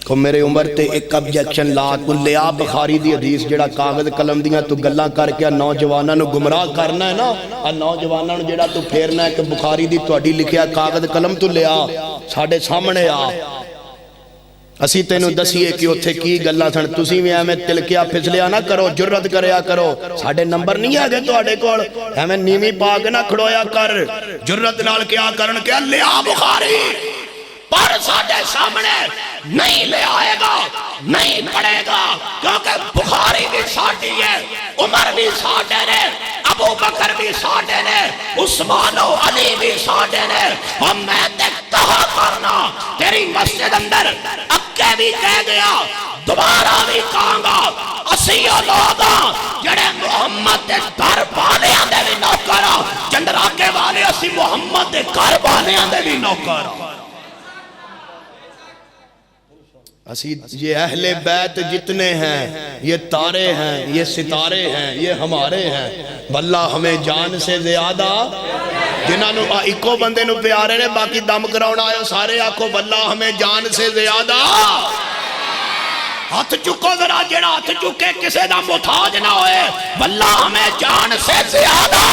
کو میرے عمر تے ایک ابجیکشن لا کو لیا بخاری دی حدیث جڑا کاغذ قلم دیاں تو گلاں کر کے نوجواناں نو گمراہ کرنا ہے نا نوجواناں نو جڑا تو پھیرنا ہے کہ بخاری دی تواڈی لکھیا کاغذ قلم تو لیا ساڈے سامنے آ اسی تینو دسیے کہ اتھے کی گلاں سن تسی بھی ایویں تلکیا پھسلیا نہ کرو جرت کریا کرو ساڈے نمبر نہیں آگے تواڈے کول ایویں نیویں پاک نہ کھڑویا کر جرت نال کیا کرن کہ لیا بخاری پر ساڈے سامنے نہیں لے آئے گا نہیں پڑھے گا کیونکہ بخاری بھی ساڈی ہے عمر بھی ساڈے نے ابو بکر بھی ساڈے نے عثمان و علی بھی ساڈے نے اور میں تے کہا کرنا تیری مسجد اندر اکے بھی کہہ گیا دوبارہ بھی کہاں گا اسی لوگاں جڑے محمد دے گھر والے آندے بھی نوکرا جندراکے والے اسی محمد دے گھر والے آندے بھی نوکرا یہ اہل بیت جتنے ہیں یہ تارے ہیں یہ ستارے ہیں یہ ہمارے ہیں واللہ ہمیں جان سے زیادہ جنہاں نو ایکو بندے نو پیارے نے باقی دم کراؤنا آئے سارے آکو واللہ ہمیں جان سے زیادہ ہاتھ چکو ذرا جڑا ہاتھ چکے کسے دا محتاج نہ ہوئے واللہ ہمیں جان سے زیادہ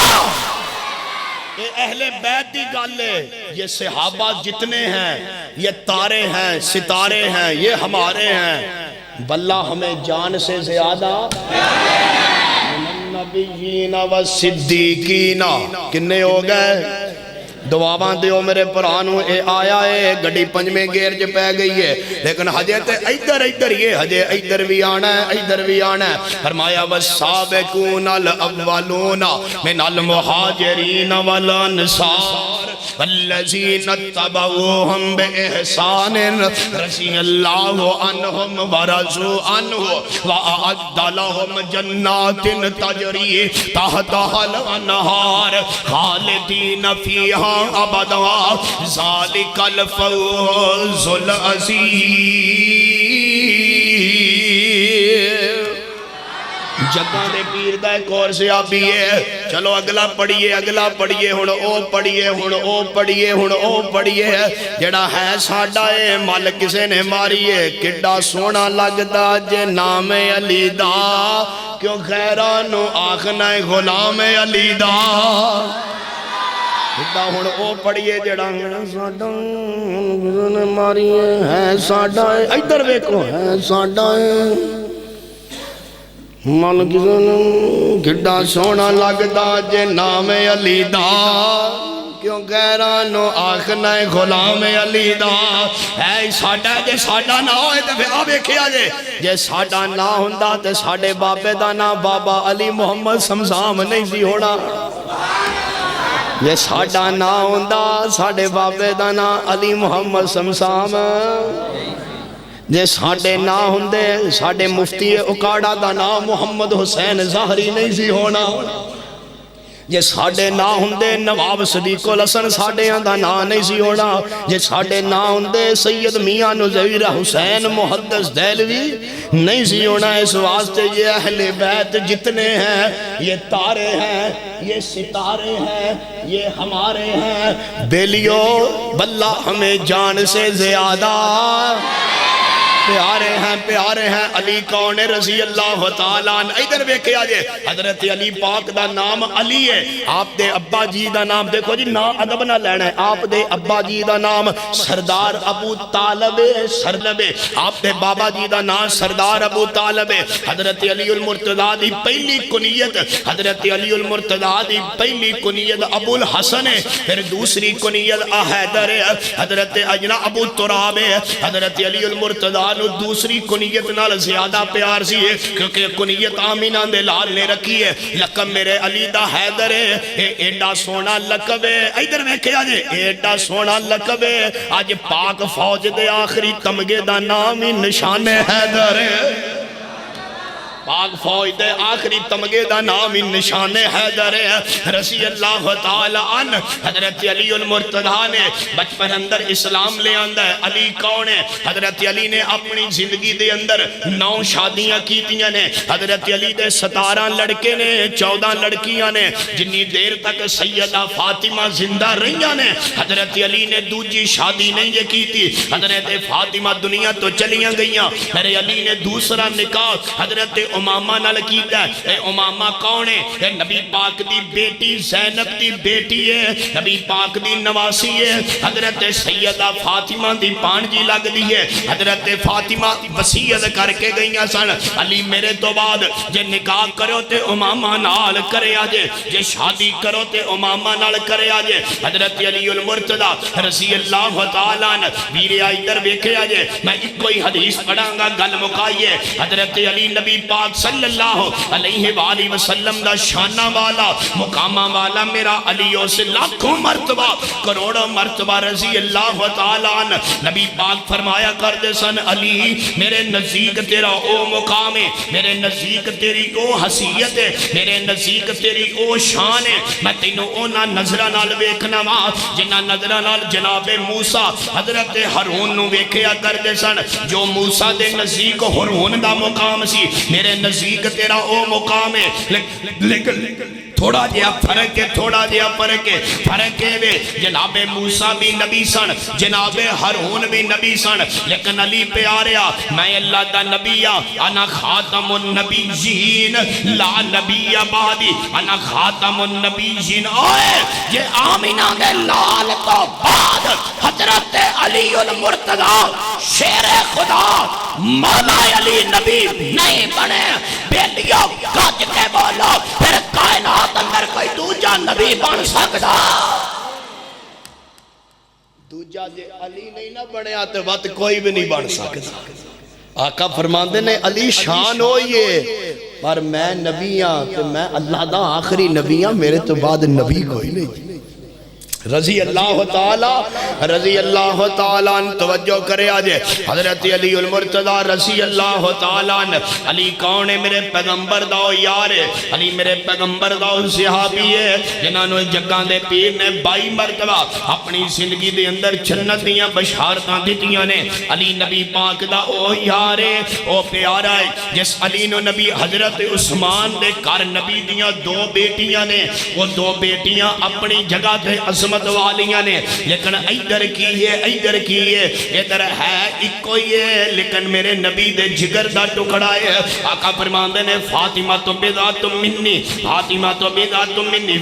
یہ اہل بیت دی گالے یہ صحابہ جتنے ہیں یہ تارے ہیں ستارے ہیں یہ ہمارے ہیں واللہ ہمیں جان سے زیادہ نبیین و صدیقین کنے ہو گئے دعاوان دیو میرے پرانو اے آیا ہے گڑی پنجمیں گیر جے پہ گئی ہے لیکن حجے تے ایدر یہ حجے ایدر بھی آنا ہے فرمایا والسابقون الاولون من المہاجرین والانصار
والذین اتبعوہم بإحسان رضی اللہ عنہم ورضوا عنہ وأعد لهم جنات تجری تحتها الانہار خالدین فیہا ابدا ذالک الفوز العظیم۔ جگہ دے پیر دا ایک اور سیابی ہے، چلو اگلا پڑھئے ہن او پڑھئے ہن پڑھئے جڑا ہے ساڈا اے مل کسے نے ماریے کڈا سونا لگدا جے نام علی دا کیوں غیرانو آخنا ہے غلام علی دا کڈا ہن او پڑھئے جڑا ساڈا کسے نے ماریے ہے ساڈا اے ادھر ویکھو ہے ساڈا اے من گھڑا سونا لگدا جے نام علی دا کیوں غیرانو آخنا ہے غلام علی دا ہے ساڈا جے ساڈا نہ ہوئے تے پھر ویکھیا جے ساڈا نہ ہوندا تے ساڈے بابے دا نام بابا علی محمد سمسام نہیں سی ہونا جے ساڈا نہ ہوندا ساڈے بابے دا نام علی محمد سمسام جے ساڈے نہ ہوندے ساڈے مفتی اکاڑا دا نام محمد حسین ظاہری نہیں سی ہونا جے ساڈے نہ ہوندے نواب صدیق الحسن ساڈے دا نام نہیں سی ہونا جے ساڈے نہ ہوندے سید میاں نذیر حسین محدث دہلوی نہیں سی ہونا اس واسطے یہ اہل بیت جتنے ہیں یہ تارے ہیں یہ ستارے ہیں یہ ہمارے ہیں بیلیو بلہ ہمیں جان سے زیادہ پیارے ہیں علی کون رضی اللہ تعالیٰ عنہ ادھر بیکھے آجے حضرت علی پاک دا نام علی ہے آپ دے ابا جی دا نام دیکھو جی نا ادب نہ لینا ہے آپ دے ابا جی دا نام سردار ابو طالب سرلب آپ دے بابا جی دا نام سردار ابو طالب حضرت علی المرتضیٰ دی پہلی کنیت حضرت علی المرتضیٰ دی پہلی کنیت ابو الحسن ہے پھر دوسری کنیت حیدر ہے حضرت اجنا ابو تراب ہے حضرت علی المرتضیٰ دوسری کنیت نال زیادہ پیار سی ہے کیونکہ کنیت آمینہ دے لال نے رکھی ہے لقب میرے علی دا حیدر ہے ایڈا سونا لقب ہے ادھر میں کیا جے ایڈا سونا لقب ہے آج پاک فوج دے آخری تمغے دا نام ہی نشان حیدر ہے پاک فوج دے آخری تمغے دا نام نشان حیدر ہے رضی اللہ تعالیٰ عنہ حضرت علی المرتضیٰ نے بچپن اندر اسلام لے آندہ ہے علی کون ہے حضرت علی نے اپنی زندگی دے اندر 9 شادیاں کیتیاں نے حضرت علی دے 17 لڑکے نے 14 لڑکیاں نے جنی دیر تک سیدہ فاطمہ زندہ رہیاں نے حضرت علی نے دوجی شادی نہیں یہ کی تھی حضرت فاطمہ دنیا تو چلیاں گئیاں میرے علی نے دوسرا نکاح حضرت امامہ نال کیتا ہے امامہ کون ہے اے نبی پاک دی بیٹی زینب دی بیٹی ہے نبی پاک دی نواسی ہے حضرت سیدہ فاطمہ دی پانجی لگ دی ہے حضرت فاطمہ وصیت کر کے گئیاں سن علی میرے تو بعد جے نکاح کرو تے امامہ نال کرے آجے جے شادی کرو تے امامہ نال کرے آجے حضرت علی المرتضیٰ رضی اللہ تعالیٰ عنہ ویرے ادھر بیکھے آجے میں ایک کوئی حدیث پڑھاں گا گل مکائیے حضرت علی نبی پاک صلی اللہ علیہ وآلہ وسلم دا شانہ والا مقامہ والا میرا علیوں سے لاکھوں مرتبہ کروڑوں مرتبہ رضی اللہ تعالیٰ عنہ نبی پاک فرمایا کر دے سن علی میرے نزدیک تیرا او مقام ہے میرے نزدیک تیری او حسیت ہے میرے نزدیک تیری او شان ہے میں تینوں اونا نظرہ نال ویکھنا وا جنہ نظرہ نال جناب موسیٰ حضرت ہارون نو ویکھیا کر دے سن جو موسیٰ دے نزدیک ہارون دا مقام سی میرے نزدیک تیرا او مقام ہے لیکن تھوڑا جیا فرق ہے تھوڑا جیا فرق ہے بے جناب موسیٰ بھی نبی سن جناب ہارون بھی نبی سن لیکن علی پہ آ رہا میں اللہ دا نبی انا خاتم النبیین لا نبی بعدی انا خاتم النبیین آئے یہ آمینہ دے لال تو بعد حضرت علی المرتضیٰ شیر خدا مولا علی نبی نہیں بنے بیلیوں گج کے بولو پھر کائنات اندر کوئی دوجہ نبی بن سکتا دوجہ جے علی نہیں نہ بنے آتے وقت کوئی بھی نہیں بن سکتا آقا فرماندے نے علی شان ہوئیے پر میں نبی ہاں تو میں اللہ دا آخری نبی ہاں میرے تو بعد نبی کوئی نہیں
رضی اللہ تعالیٰ توجہ کرے آجے حضرت علی المرتضی رضی اللہ تعالیٰ علی کون ہے میرے پیغمبر داؤ یار علی میرے پیغمبر داؤ صحابی ہے جنہوں جگہ دے پیر نے 22 مرتبہ اپنی زندگی دے اندر جنت دیاں بشارتاں دیتیاں نے علی نبی پاک دا او یار ہے او پیارا ہے جس علی نو نبی حضرت عثمان دے کار نبی دیاں 2 بیٹیاں نے وہ 2 بیٹیاں اپنی جگہ دے عظمت والیاں نے لیکن ادھر کیے ادھر ہے ایک کوئی ہے لیکن میرے نبی دے جگر دا ٹکڑا ہے آقا فرماندے نے فاطمہ تو بضعۃ منی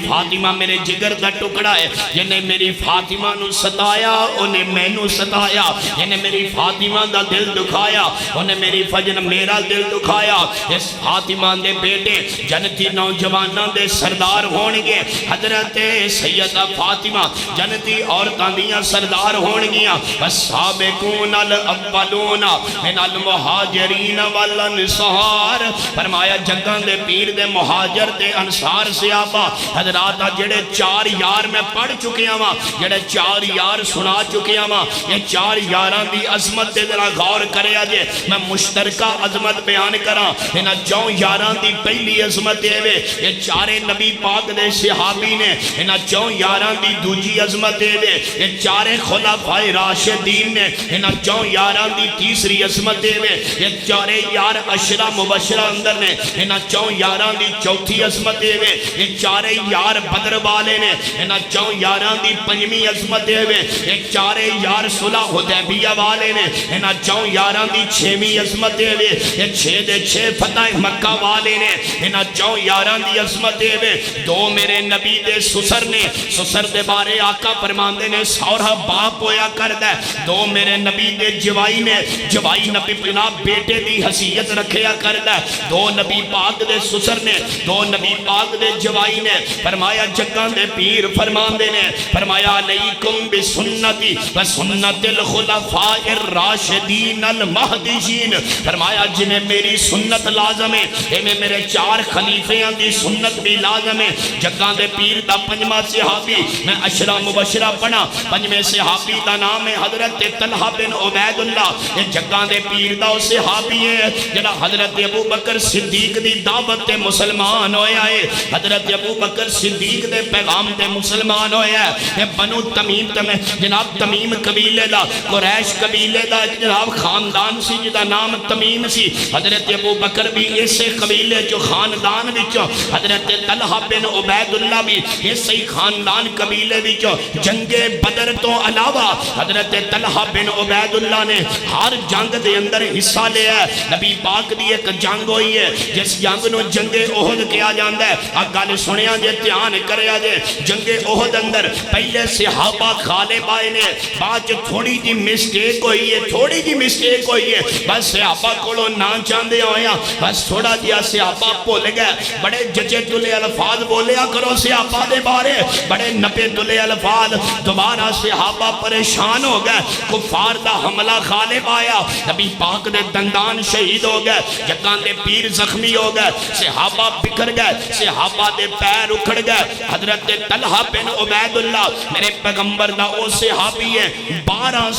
فاطمہ میرے جگر دا ٹکڑا ہے جنہیں میری فاطمہ نو ستایا انہیں میں نو ستایا جنہیں میری فاطمہ دا دل دکھایا انہیں میری فجر میرا دل دکھایا اس فاطمہ دے بیٹے جنتی نوجوانہ دے سردار ہونگے حضرت سیدہ فاطمہ جنتی عورتاں دیاں سردار ہونگیاں والسابقون الاولون من المہاجرین والانصار فرمایا جگہ دے پیر دے مہاجر دے انصار صحابہ حضرات جڑے 4 یار میں پڑھ چکے ہاں جڑے 4 یار سنا چکے ہاں یہ 4 یاراں دی عظمت دے ذرا غور کرے آجے میں مشترکہ عظمت بیان کراں انہاں 4 یاراں دی پہلی عظمت ہے یہ 4 نبی پاک دے صحابی نے انہاں 4 یاراں دی دوجی عظمت ہے یہ 4 خلفائے راشدین نے انہاں 4 یاراں دی تیسری عظمت ہے یہ 4 یار عشرہ مبشرہ اندر نے انہاں 4 یاراں دی چوتھی عظمت ہے یہ 4 یار بدر والے نے انہاں 4 یاراں دی 5ویں عظمت ہے یہ 4 یار صلح حدیبیہ والے نے انہاں 4 یاراں دی 6ویں عظمت ہے یہ 6 دے 6 فتح مکہ والے نے انہاں 4 یاراں دی عظمت ہے 2 میرے نبی دے سسر نے سسر دے بارے آقا فرماندے نے سورہ باپ ہویا کردہ 2 میرے نبی دے جوائی نے جوائی نبی جناب بیٹے دی حیثیت رکھیا کردہ 2 نبی پاک دے سسر نے 2 نبی پاک دے جوائی نے فرمایا جگہ دے پیر فرماندے نے فرمایا علیکم بسنتی وسنت الخلفاء الراشدین المہدیین فرمایا جنہیں میری سنت لازم ہے میں میرے 4 خلیفیاں دی سنت بھی لازم ہے جگہ دے پیر دا 5واں صحابی میں عشرہ مبشرہ پڑھا 5ویں صحابی دا نام ہے حضرت طلحہ بن عبید اللہ یہ جگہ دے پیر دا صحابی ہے جنہا حضرت ابو بکر صدیق دی دعوت مسلمان ہویا ہے حضرت ابو بکر صدیق دے پیغام دے مسلمان ہویا ہے یہ بنو تمیم جناب تمیم قبیلے دا قریش قبیلے دا جناب خاندان سی جدا نام تمیم سی حضرت ابو بکر بھی اسے قبیلے جو خاندان بچو حضرت طلحہ بن عبید اللہ بھی اسے خاندان قبیلے بچو جنگ بدر تو علاوہ حضرت طلحہ بن عبید اللہ نے ہر جنگ دے اندر حصہ لیا ہے نبی پاک دی ایک جنگ ہوئی ہے جس جنگ نو جنگ احد کیا جاندہ ہے اگل سنیا جے تیان کریا جے جنگ احد اندر پہلے صحابہ غالب آئے نے بعد تھوڑی جی مسٹیک ہوئی ہے بس صحابہ کولو نہ چاندے ہویا بس تھوڑا جیا صحابہ بھول گئے بڑے جچے تلے الفاظ بولیا کرو صحابہ دے بارے بڑے نپے تلے الفاظ دوبارہ صحابہ پریشان ہو گئے کفار دا حملہ غالب آیا نبی پاک دے دندان شہید ہو گئے جگان دے پیر زخمی ہو گئے صحابہ بکھر گئے صحابہ دے پیر اکھڑ گئے حضرت طلحہ بن عبید اللہ میرے پیغمبر دا او صحابی ہے 12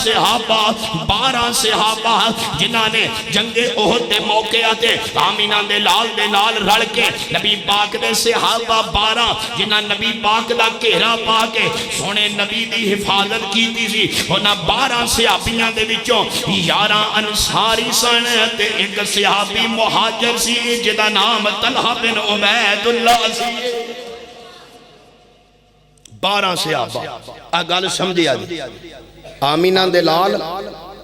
صحابہ جنہاں نے جنگ احد دے موقع آتے آمینہ دے لال رڑ کے نبی پاک دے صحابہ 12 جنہاں نبی پاک دا گھیرا پا کے سونے نبی دی حفاظت کی سی ہونا 12 صحابیاں دے وچوں 11 انصاری سن تے ایک صحابی مہاجر سی جدا نام طلحہ بن عبید اللہ سی 12 صحابہ اگل سمجھیا جی آمینہ دے لال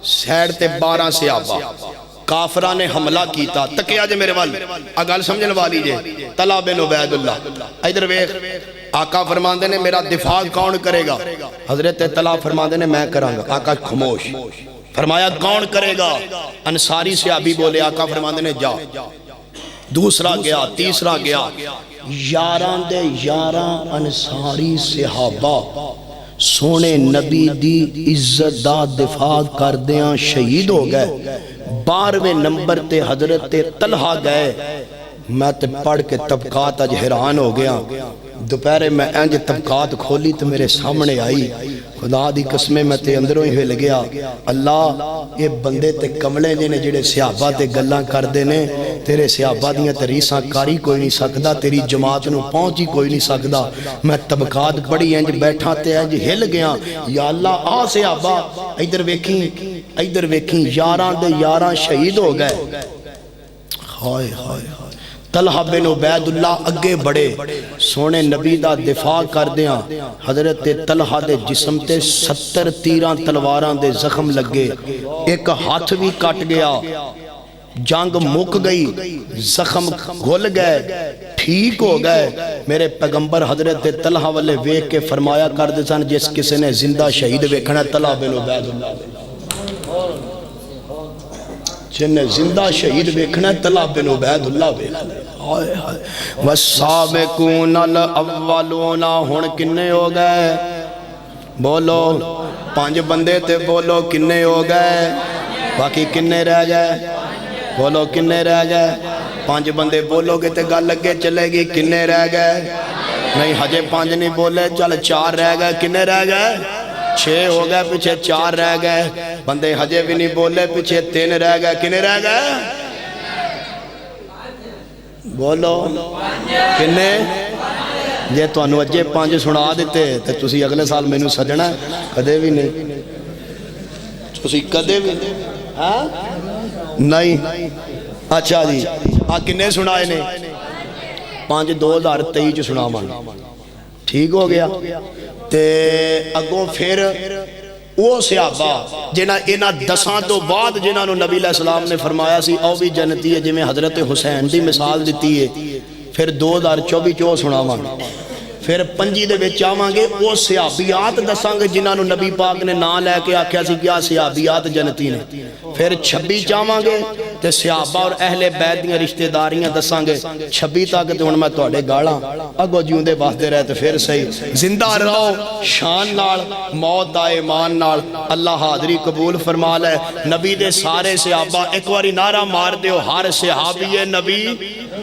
سیڑ تے 12 صحابہ کافرہ نے حملہ کیتا تکیا جے میرے والی اگل سمجھن والی جے طلحہ بن عبید اللہ ادھر ویکھ آقا فرماندے نے میرا دفاع کون کرے گا حضرت طلحہ فرماندے نے میں کراں گا آقا خاموش فرمایا کون کرے گا انصاری صحابی بولے آقا فرماندے نے جا دوسرا گیا تیسرا گیا 11 انصاری صحابہ سونے نبی دی عزت دا دفاع کر دیاں شہید ہو گئے 12ویں نمبر تے حضرت طلحہ گئے میں تے پڑھ کے طبقات اج حیران ہو گیا دوپہرے میں انج طبقات کھولی تو میرے سامنے آئی خدا دی قسمیں میں تے اندروں ہی ہوئے لگیا اللہ یہ بندے تے کملے جنے جڑے صحابہ تے گلاں کر دینے تیرے صحابہ دیاں تے ریساں کاری کوئی نہیں سکدا تیری جماعت نو پہنچی کوئی نہیں سکدا میں طبقات پڑھی انج بیٹھا تے انج ہل گیا یا اللہ آ صحابہ ادھر ویکھیں یاراں دے یاراں شہید ہو گئے ہائے ہائے طلحہ بن عبید اللہ اگے بڑے سونے نبی دا دفاع کر دیاں حضرت طلحہ دے جسم تے 70 تیراں تلواراں دے زخم لگے ایک ہاتھ بھی کٹ گیا جنگ مک گئی زخم گھل گئے ٹھیک ہو گئے میرے پیغمبر حضرت طلحہ والے ویکھ کے فرمایا کر دے سن جس کسی نے زندہ شہید ویکھنا طلحہ بن عبید اللہ جنہیں زندہ شہید ویکھنا طلحہ بن عبید اللہ ویکھنا والسابقون الاولون ہن کنے ہو گئے بولو 5 بندے تے بولو کنے ہو گئے باقی کنے رہ گئے بولو کنے رہ گئے 5 بندے بولو گے تے گل لگے چلے گی کنے رہ گئے نہیں ہجے 5 نہیں بولے چل 4 رہ گئے کنے رہ گئے 6 ہو گئے پیچھے 4 رہ گئے بندے ہجے بھی نہیں بولے پیچھے 3 رہ گئے کنے رہ گئے بولو کنے جے تو انو اجے 5 سنا دیتے تو تسی اگلے سال میں نو سجنا کدے بھی نہیں تسی کدے بھی نہیں اچھا جی کنے سنائے نے 5 2023 سنا مان ٹھیک ہو گیا تے اگوں پھر وہ صحابہ جنہ اینا 10 تو بعد جنہاں نو نبی علیہ السلام نے فرمایا سی او بھی جنتی ہے جی میں حضرت حسین دی مثال دیتی ہے پھر 2024 چو سناواں پھر 5 دے وچ آواں گے وہ صحابیات دساں گے جنہاں نو نبی پاک نے نام لے کے آکھیا سی کیا صحابیات جنتی نے پھر 26 چاواں گے تے صحابہ اور اہل بیت دیاں رشتہ داریاں دساں گے 26 تک تے ہن میں تواڈے گالاں اگوں جیوندے واسدے رہے تے پھر صحیح زندہ رہو شان نال موت دا ایمان نال اللہ حاضری قبول فرما لے نبی دے سارے صحابہ ایک واری نعرہ مار دیو ہر صحابی نبی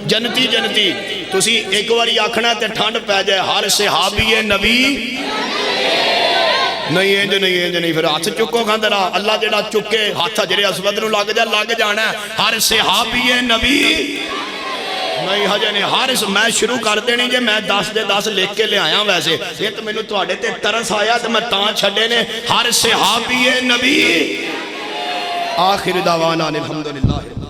جنتی جنتی تسی ایک واری آکھنا تے ٹھنڈ پہ جائے ہر صحابی نبی نہیں انج نہیں پھر ہاتھ چکو کھاندرا اللہ جڑا چکے ہاتھ حجر اسود نو لگ جانا ہے ہر صحابی نبی نہیں ہجے نہیں ہر میں شروع کر دینی جے میں 10 دے 10 لکھ کے لے آیا ویسے یہ تو میں نے تواڈے تے ترس آیا تو میں تاں چھڈے نے ہر صحابی نبی آخر دعوانا الحمدللہ